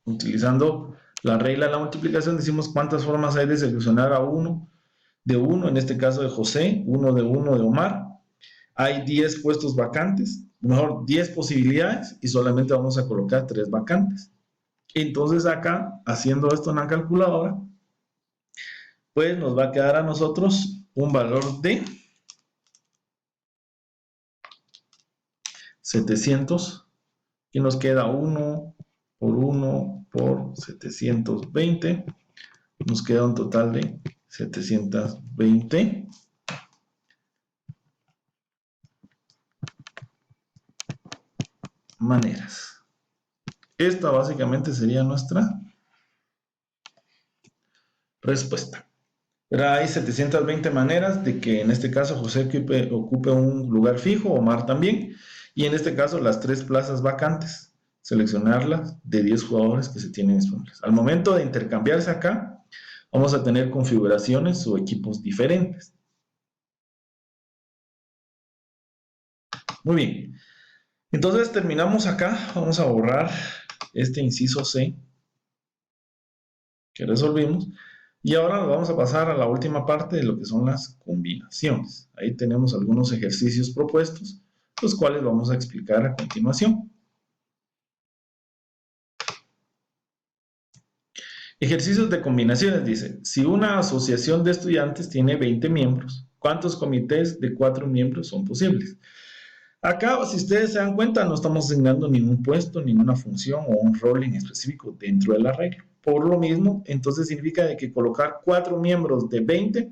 utilizando la regla de la multiplicación, decimos cuántas formas hay de seleccionar a uno de uno, en este caso de José, uno de Omar. Hay 10 puestos vacantes, mejor 10 posibilidades y solamente vamos a colocar 3 vacantes. Entonces acá, haciendo esto en la calculadora, pues nos va a quedar a nosotros un valor de 700. Y nos queda 1 por 1 por 720. Nos queda un total de 720 maneras. Esta básicamente sería nuestra respuesta. Pero hay 720 maneras de que en este caso José ocupe un lugar fijo, Omar también, y en este caso las 3 plazas vacantes, seleccionarlas de 10 jugadores que se tienen disponibles. Al momento de intercambiarse acá, vamos a tener configuraciones o equipos diferentes. Muy bien. Entonces terminamos acá. Vamos a borrar este inciso C que resolvimos. Y ahora nos vamos a pasar a la última parte de lo que son las combinaciones. Ahí tenemos algunos ejercicios propuestos, los cuales vamos a explicar a continuación. Ejercicios de combinaciones, dice, si una asociación de estudiantes tiene 20 miembros, ¿cuántos comités de 4 miembros son posibles? Acá, si ustedes se dan cuenta, no estamos asignando ningún puesto, ninguna función o un rol en específico dentro del arreglo. Por lo mismo, entonces significa de que colocar 4 miembros de 20,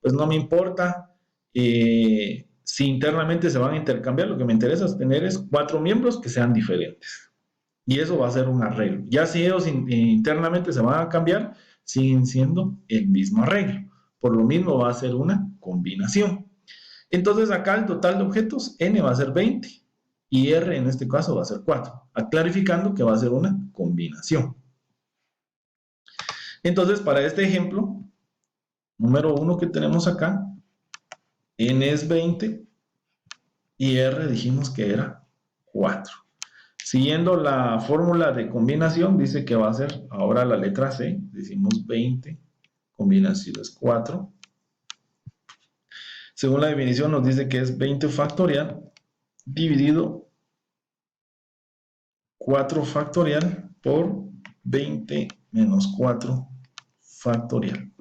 pues no me importa si internamente se van a intercambiar. Lo que me interesa es tener 4 miembros que sean diferentes. Y eso va a ser un arreglo. Ya si ellos internamente se van a cambiar, siguen siendo el mismo arreglo. Por lo mismo va a ser una combinación. Entonces acá el total de objetos, n va a ser 20 y r en este caso va a ser 4, clarificando que va a ser una combinación. Entonces para este ejemplo, número 1 que tenemos acá, n es 20 y r dijimos que era 4. Siguiendo la fórmula de combinación, dice que va a ser ahora la letra C, decimos 20, combinación es 4. Según la definición nos dice que es 20 factorial dividido 4 factorial por 20 menos 4 factorial.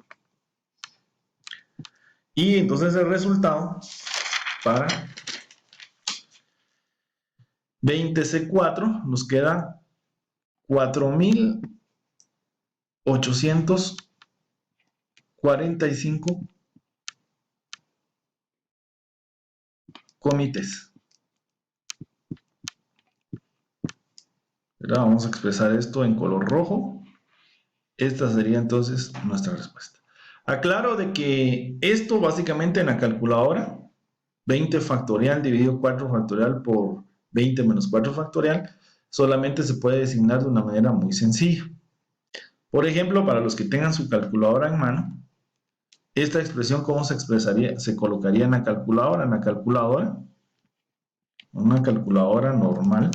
Y entonces el resultado para 20C4 nos queda 4.845 comités. Ahora vamos a expresar esto en color rojo. Esta sería entonces nuestra respuesta. Aclaro de que esto básicamente en la calculadora, 20 factorial dividido 4 factorial por 20 menos 4 factorial, solamente se puede designar de una manera muy sencilla. Por ejemplo, para los que tengan su calculadora en mano, esta expresión, ¿cómo se expresaría? Se colocaría en la calculadora. En la calculadora, una calculadora normal,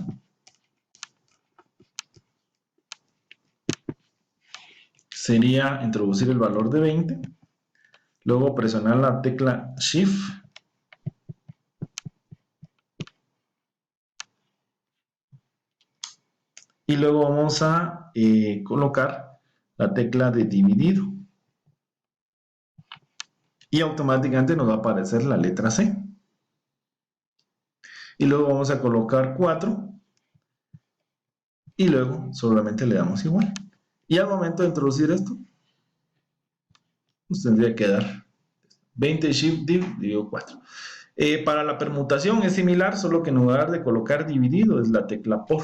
sería introducir el valor de 20, luego presionar la tecla Shift, y luego vamos a colocar la tecla de dividido. Y automáticamente nos va a aparecer la letra C. Y luego vamos a colocar 4. Y luego solamente le damos igual. Y al momento de introducir esto, nos tendría que dar 20 Shift dividido 4. Para la permutación es similar, solo que en lugar de colocar dividido es la tecla por.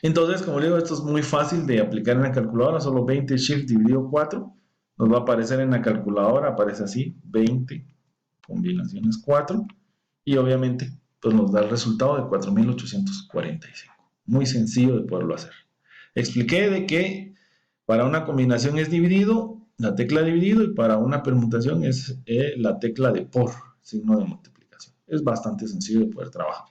Entonces, como les digo, esto es muy fácil de aplicar en la calculadora, solo 20 Shift dividido 4, nos va a aparecer en la calculadora, aparece así, 20 combinaciones 4, y obviamente pues nos da el resultado de 4.845. Muy sencillo de poderlo hacer. Expliqué de que para una combinación es dividido, la tecla dividido, y para una permutación es la tecla de por, signo de multiplicación. Es bastante sencillo de poder trabajar.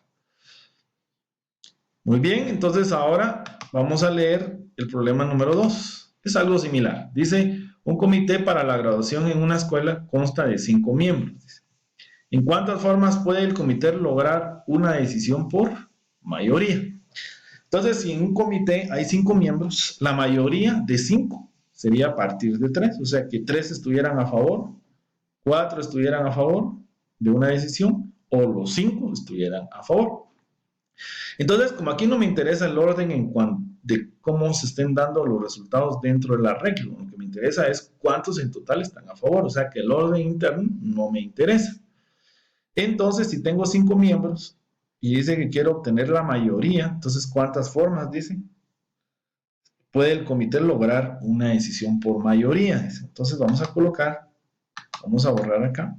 Muy bien, entonces ahora vamos a leer el problema número 2. Es algo similar. Dice, un comité para la graduación en una escuela consta de 5 miembros. ¿En cuántas formas puede el comité lograr una decisión por mayoría? Entonces, si en un comité hay 5 miembros, la mayoría de 5 sería a partir de 3. O sea, que 3 estuvieran a favor, 4 estuvieran a favor de una decisión o los 5 estuvieran a favor. Entonces, como aquí no me interesa el orden en cuanto de cómo se estén dando los resultados dentro del arreglo, lo que me interesa es cuántos en total están a favor, o sea que el orden interno no me interesa. Entonces, si tengo 5 miembros y dice que quiero obtener la mayoría, entonces, ¿cuántas formas dice? Puede el comité lograr una decisión por mayoría. Entonces, vamos a colocar, vamos a borrar acá.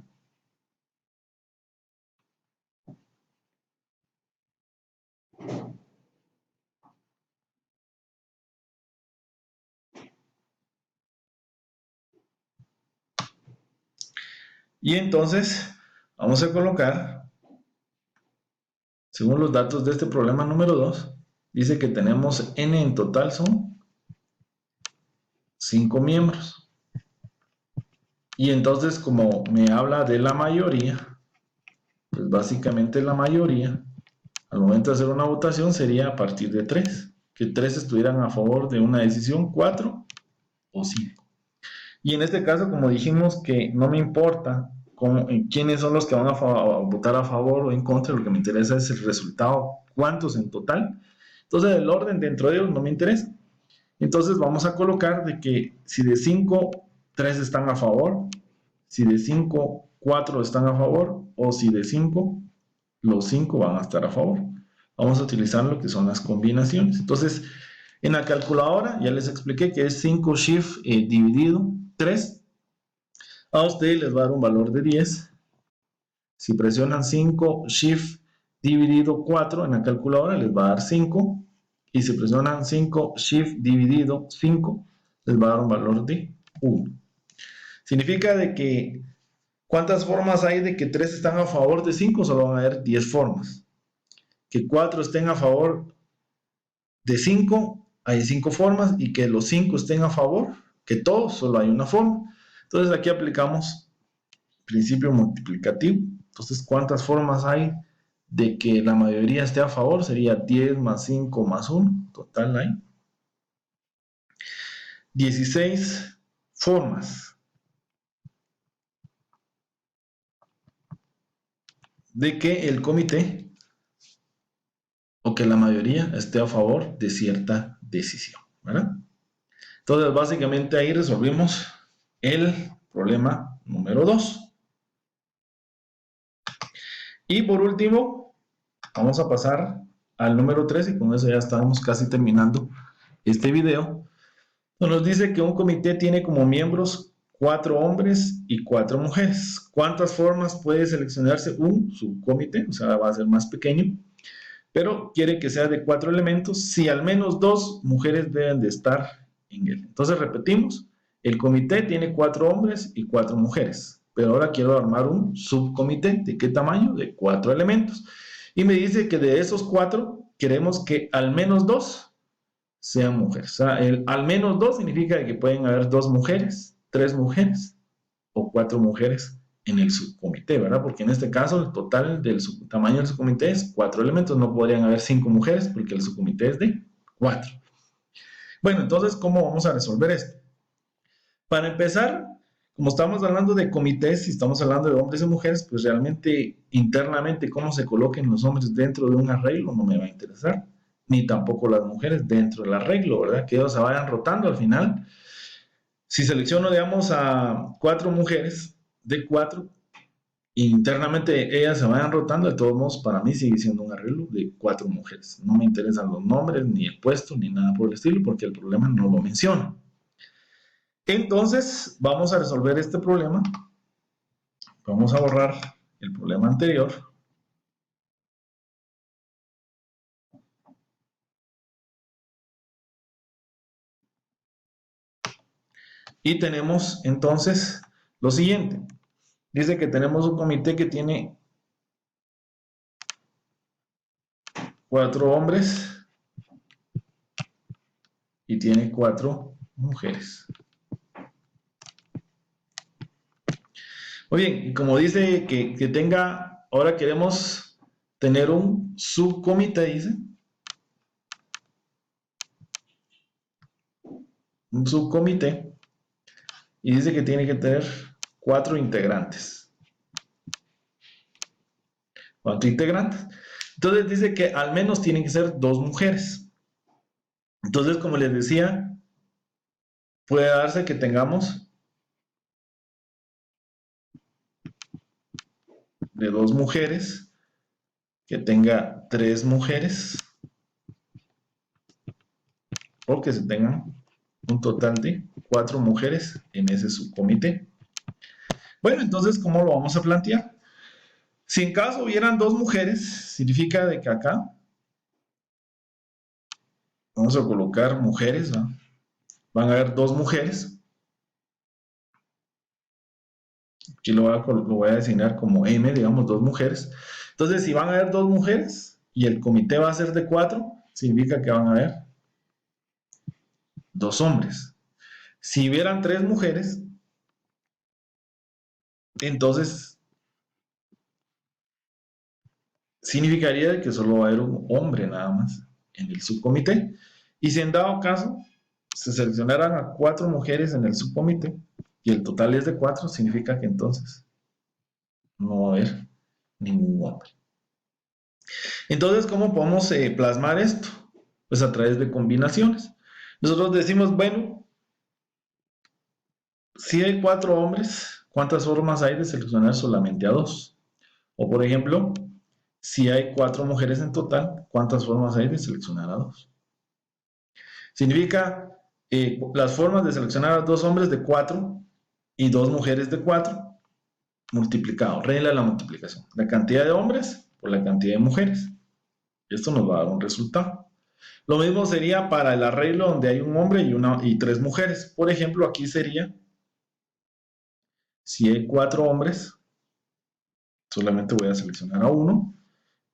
Y entonces, vamos a colocar, según los datos de este problema número 2, dice que tenemos n en total son 5 miembros. Y entonces, como me habla de la mayoría, pues básicamente la mayoría, al momento de hacer una votación, sería a partir de 3. Que 3 estuvieran a favor de una decisión, 4 o 5. Y en este caso, como dijimos que no me importa quiénes son los que van a votar a favor o en contra, lo que me interesa es el resultado, cuántos en total. Entonces, el orden dentro de ellos no me interesa. Entonces, vamos a colocar de que si de 5, 3 están a favor, si de 5, 4 están a favor, o si de 5, los 5 van a estar a favor. Vamos a utilizar lo que son las combinaciones. Entonces, en la calculadora ya les expliqué que es 5 shift dividido 3. A ustedes les va a dar un valor de 10. Si presionan 5 shift dividido 4 en la calculadora les va a dar 5. Y si presionan 5 shift dividido 5 les va a dar un valor de 1. Significa de que ¿cuántas formas hay de que 3 están a favor de 5? Solo van a haber 10 formas. Que 4 estén a favor de 5, hay 5 formas. Y que los 5 estén a favor, que todos, solo hay una forma. Entonces aquí aplicamos principio multiplicativo. Entonces, ¿cuántas formas hay de que la mayoría esté a favor? Sería 10 más 5 más 1. Total hay 16 formas de que el comité o que la mayoría esté a favor de cierta decisión, ¿verdad? Entonces, básicamente ahí resolvimos el problema número 2. Y por último, vamos a pasar al número 3 y con eso ya estamos casi terminando este video. Nos dice que un comité tiene como miembros 4 hombres y 4 mujeres. ¿Cuántas formas puede seleccionarse un subcomité? O sea, va a ser más pequeño. Pero quiere que sea de 4 elementos, si al menos 2 mujeres deben de estar en él. Entonces repetimos, el comité tiene 4 hombres y 4 mujeres, pero ahora quiero armar un subcomité. ¿De qué tamaño? De 4 elementos. Y me dice que de esos 4 queremos que al menos 2 sean mujeres. O sea, al menos 2 significa que pueden haber 2 mujeres, 3 mujeres o 4 mujeres en el subcomité, ¿verdad? Porque en este caso el total del tamaño del subcomité es 4 elementos, no podrían haber 5 mujeres porque el subcomité es de 4. Bueno, entonces, ¿cómo vamos a resolver esto? Para empezar, como estamos hablando de comités y estamos hablando de hombres y mujeres, pues realmente internamente cómo se coloquen los hombres dentro de un arreglo no me va a interesar, ni tampoco las mujeres dentro del arreglo, ¿verdad? Que ellos se vayan rotando al final. Si selecciono, digamos, a 4 mujeres de 4, internamente ellas se vayan rotando, de todos modos, para mí sigue siendo un arreglo de 4 mujeres. No me interesan los nombres, ni el puesto, ni nada por el estilo, porque el problema no lo menciona. Entonces, vamos a resolver este problema. Vamos a borrar el problema anterior. Y tenemos entonces lo siguiente. Dice que tenemos un comité que tiene 4 hombres y tiene 4 mujeres. Muy bien, y como dice que tenga, ahora queremos tener un subcomité, dice. Un subcomité. Y dice que tiene que tener 4 integrantes. 4 integrantes. Entonces dice que al menos tienen que ser 2 mujeres. Entonces, como les decía, puede darse que tengamos de 2 mujeres, que tenga 3 mujeres, o que se tengan un total de 4 mujeres en ese subcomité. Bueno, entonces, ¿cómo lo vamos a plantear? Si en caso hubieran 2 mujeres, significa de que acá vamos a colocar mujeres, ¿no? Van a haber 2 mujeres. Aquí lo voy a designar como M, digamos, 2 mujeres. Entonces, si van a haber 2 mujeres y el comité va a ser de 4, significa que van a haber 2 hombres. Si hubieran 3 mujeres, entonces significaría que solo va a haber un hombre nada más en el subcomité. Y si en dado caso se seleccionaran a 4 mujeres en el subcomité y el total es de 4, significa que entonces no va a haber ningún hombre. Entonces, ¿cómo podemos plasmar esto? Pues a través de combinaciones. Nosotros decimos, bueno, si hay 4 hombres, ¿cuántas formas hay de seleccionar solamente a 2? O por ejemplo, si hay 4 mujeres en total, ¿cuántas formas hay de seleccionar a 2? Significa las formas de seleccionar a 2 hombres de 4 y 2 mujeres de 4 multiplicado, regla de la multiplicación. La cantidad de hombres por la cantidad de mujeres. Esto nos va a dar un resultado. Lo mismo sería para el arreglo donde hay un hombre y 3 mujeres. Por ejemplo, aquí sería, si hay 4 hombres, solamente voy a seleccionar a 1.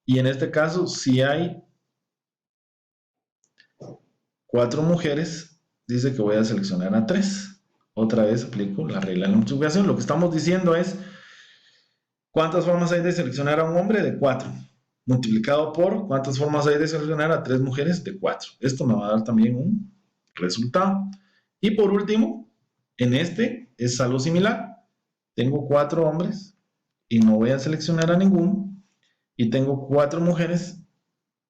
Y en este caso, si hay 4 mujeres, dice que voy a seleccionar a 3. Otra vez aplico la regla de la multiplicación. Lo que estamos diciendo es, ¿cuántas formas hay de seleccionar a un hombre? De 4. Multiplicado por, ¿cuántas formas hay de seleccionar a 3 mujeres? De 4. Esto me va a dar también un resultado. Y por último, en este es algo similar. Tengo 4 hombres y no voy a seleccionar a ninguno. Y tengo 4 mujeres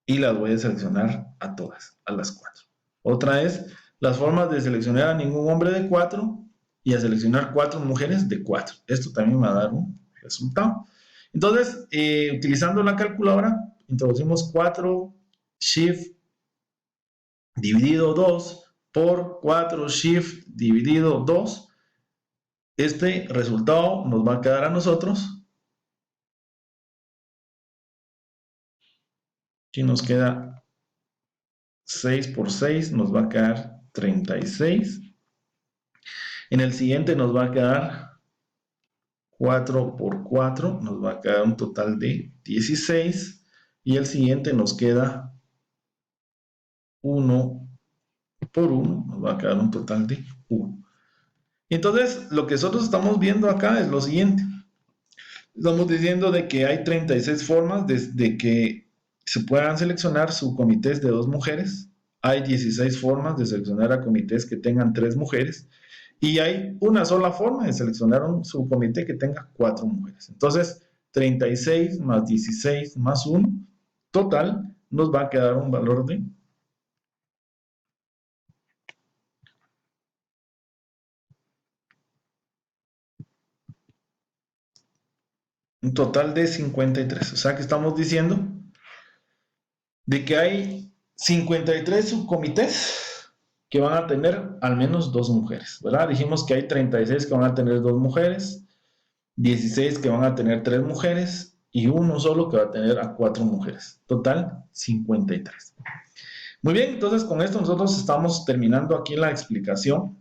y las voy a seleccionar a todas, a las 4. Otra es las formas de seleccionar a ningún hombre de 4 y a seleccionar 4 mujeres de 4. Esto también me va a dar un resultado. Entonces, utilizando la calculadora, introducimos 4 shift dividido 2 por 4 shift dividido 2. Este resultado nos va a quedar a nosotros. Aquí nos queda 6 por 6, nos va a quedar 36. En el siguiente nos va a quedar 4 por 4, nos va a quedar un total de 16. Y el siguiente nos queda 1 por 1, nos va a quedar un total de 1. Entonces, lo que nosotros estamos viendo acá es lo siguiente. Estamos diciendo de que hay 36 formas de que se puedan seleccionar subcomités de 2 mujeres. Hay 16 formas de seleccionar a comités que tengan 3 mujeres. Y hay una sola forma de seleccionar un subcomité que tenga 4 mujeres. Entonces, 36 más 16 más 1, total, nos va a quedar un valor de un total de 53. O sea que estamos diciendo de que hay 53 subcomités que van a tener al menos 2 mujeres, ¿verdad? Dijimos que hay 36 que van a tener 2 mujeres, 16 que van a tener 3 mujeres y uno solo que va a tener a 4 mujeres. Total, 53. Muy bien, entonces con esto nosotros estamos terminando aquí la explicación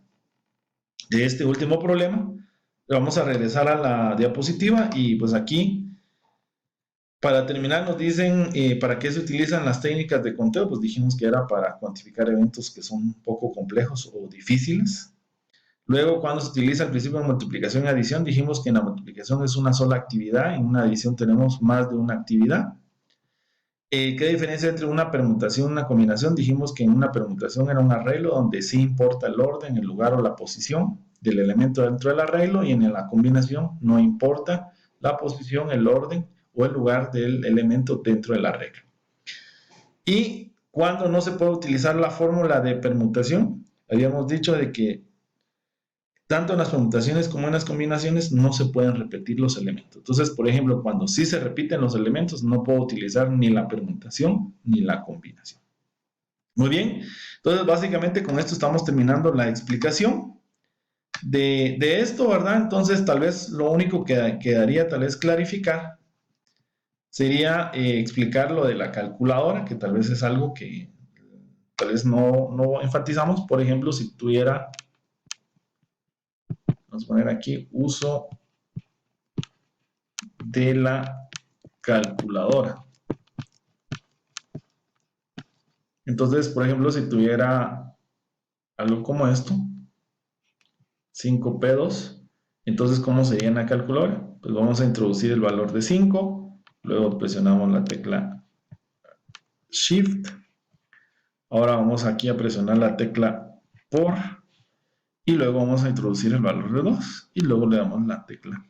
de este último problema. Vamos a regresar a la diapositiva y pues aquí, para terminar, nos dicen para qué se utilizan las técnicas de conteo. Pues dijimos que era para cuantificar eventos que son un poco complejos o difíciles. Luego, cuando se utiliza el principio de multiplicación y adición, dijimos que en la multiplicación es una sola actividad, en una adición tenemos más de una actividad. ¿Qué diferencia entre una permutación y una combinación? Dijimos que en una permutación era un arreglo donde sí importa el orden, el lugar o la posición del elemento dentro del arreglo, y en la combinación no importa la posición, el orden o el lugar del elemento dentro de la regla. Y cuando no se puede utilizar la fórmula de permutación, habíamos dicho de que tanto en las permutaciones como en las combinaciones no se pueden repetir los elementos. Entonces, por ejemplo, cuando sí se repiten los elementos, no puedo utilizar ni la permutación ni la combinación. Muy bien, entonces básicamente con esto estamos terminando la explicación de esto, ¿verdad? Entonces tal vez lo único que quedaría tal vez clarificar sería explicar lo de la calculadora, que tal vez es algo que tal vez no enfatizamos. Por ejemplo, si tuviera, vamos a poner aquí, uso de la calculadora. Entonces, por ejemplo, si tuviera algo como esto, 5P2, entonces, ¿cómo sería en la calculadora? Pues vamos a introducir el valor de 5, luego presionamos la tecla Shift. Ahora vamos aquí a presionar la tecla por y luego vamos a introducir el valor de 2 y luego le damos la tecla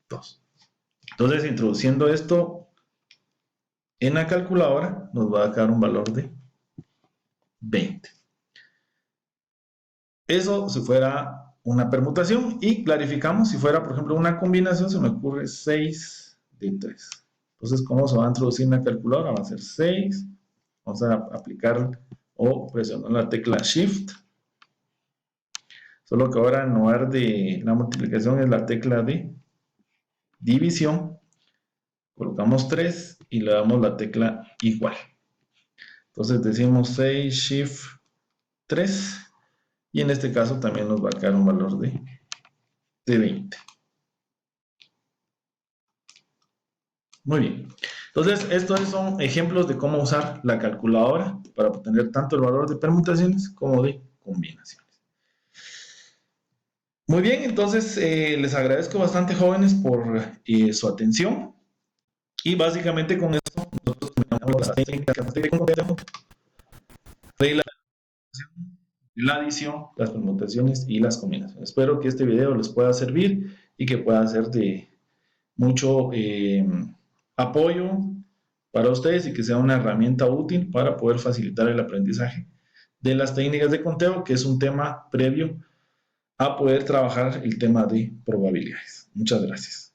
2. Entonces, introduciendo esto en la calculadora, nos va a dar un valor de 20. Eso si fuera una permutación, y clarificamos si fuera, por ejemplo, una combinación, se me ocurre 6 de 3. Entonces, ¿cómo se va a introducir en la calculadora? Va a ser 6. Vamos a aplicar o presionar la tecla Shift. Solo que ahora en lugar de la multiplicación es la tecla de división. Colocamos 3 y le damos la tecla igual. Entonces decimos 6 Shift 3. Y en este caso también nos va a quedar un valor de 20. Muy bien. Entonces, estos son ejemplos de cómo usar la calculadora para obtener tanto el valor de permutaciones como de combinaciones. Muy bien, entonces les agradezco bastante, jóvenes, por su atención. Y básicamente con esto nosotros terminamos las técnicas de conteo, reglas, la adición, las permutaciones y las combinaciones. Espero que este video les pueda servir y que pueda ser de mucho apoyo para ustedes y que sea una herramienta útil para poder facilitar el aprendizaje de las técnicas de conteo, que es un tema previo a poder trabajar el tema de probabilidades. Muchas gracias.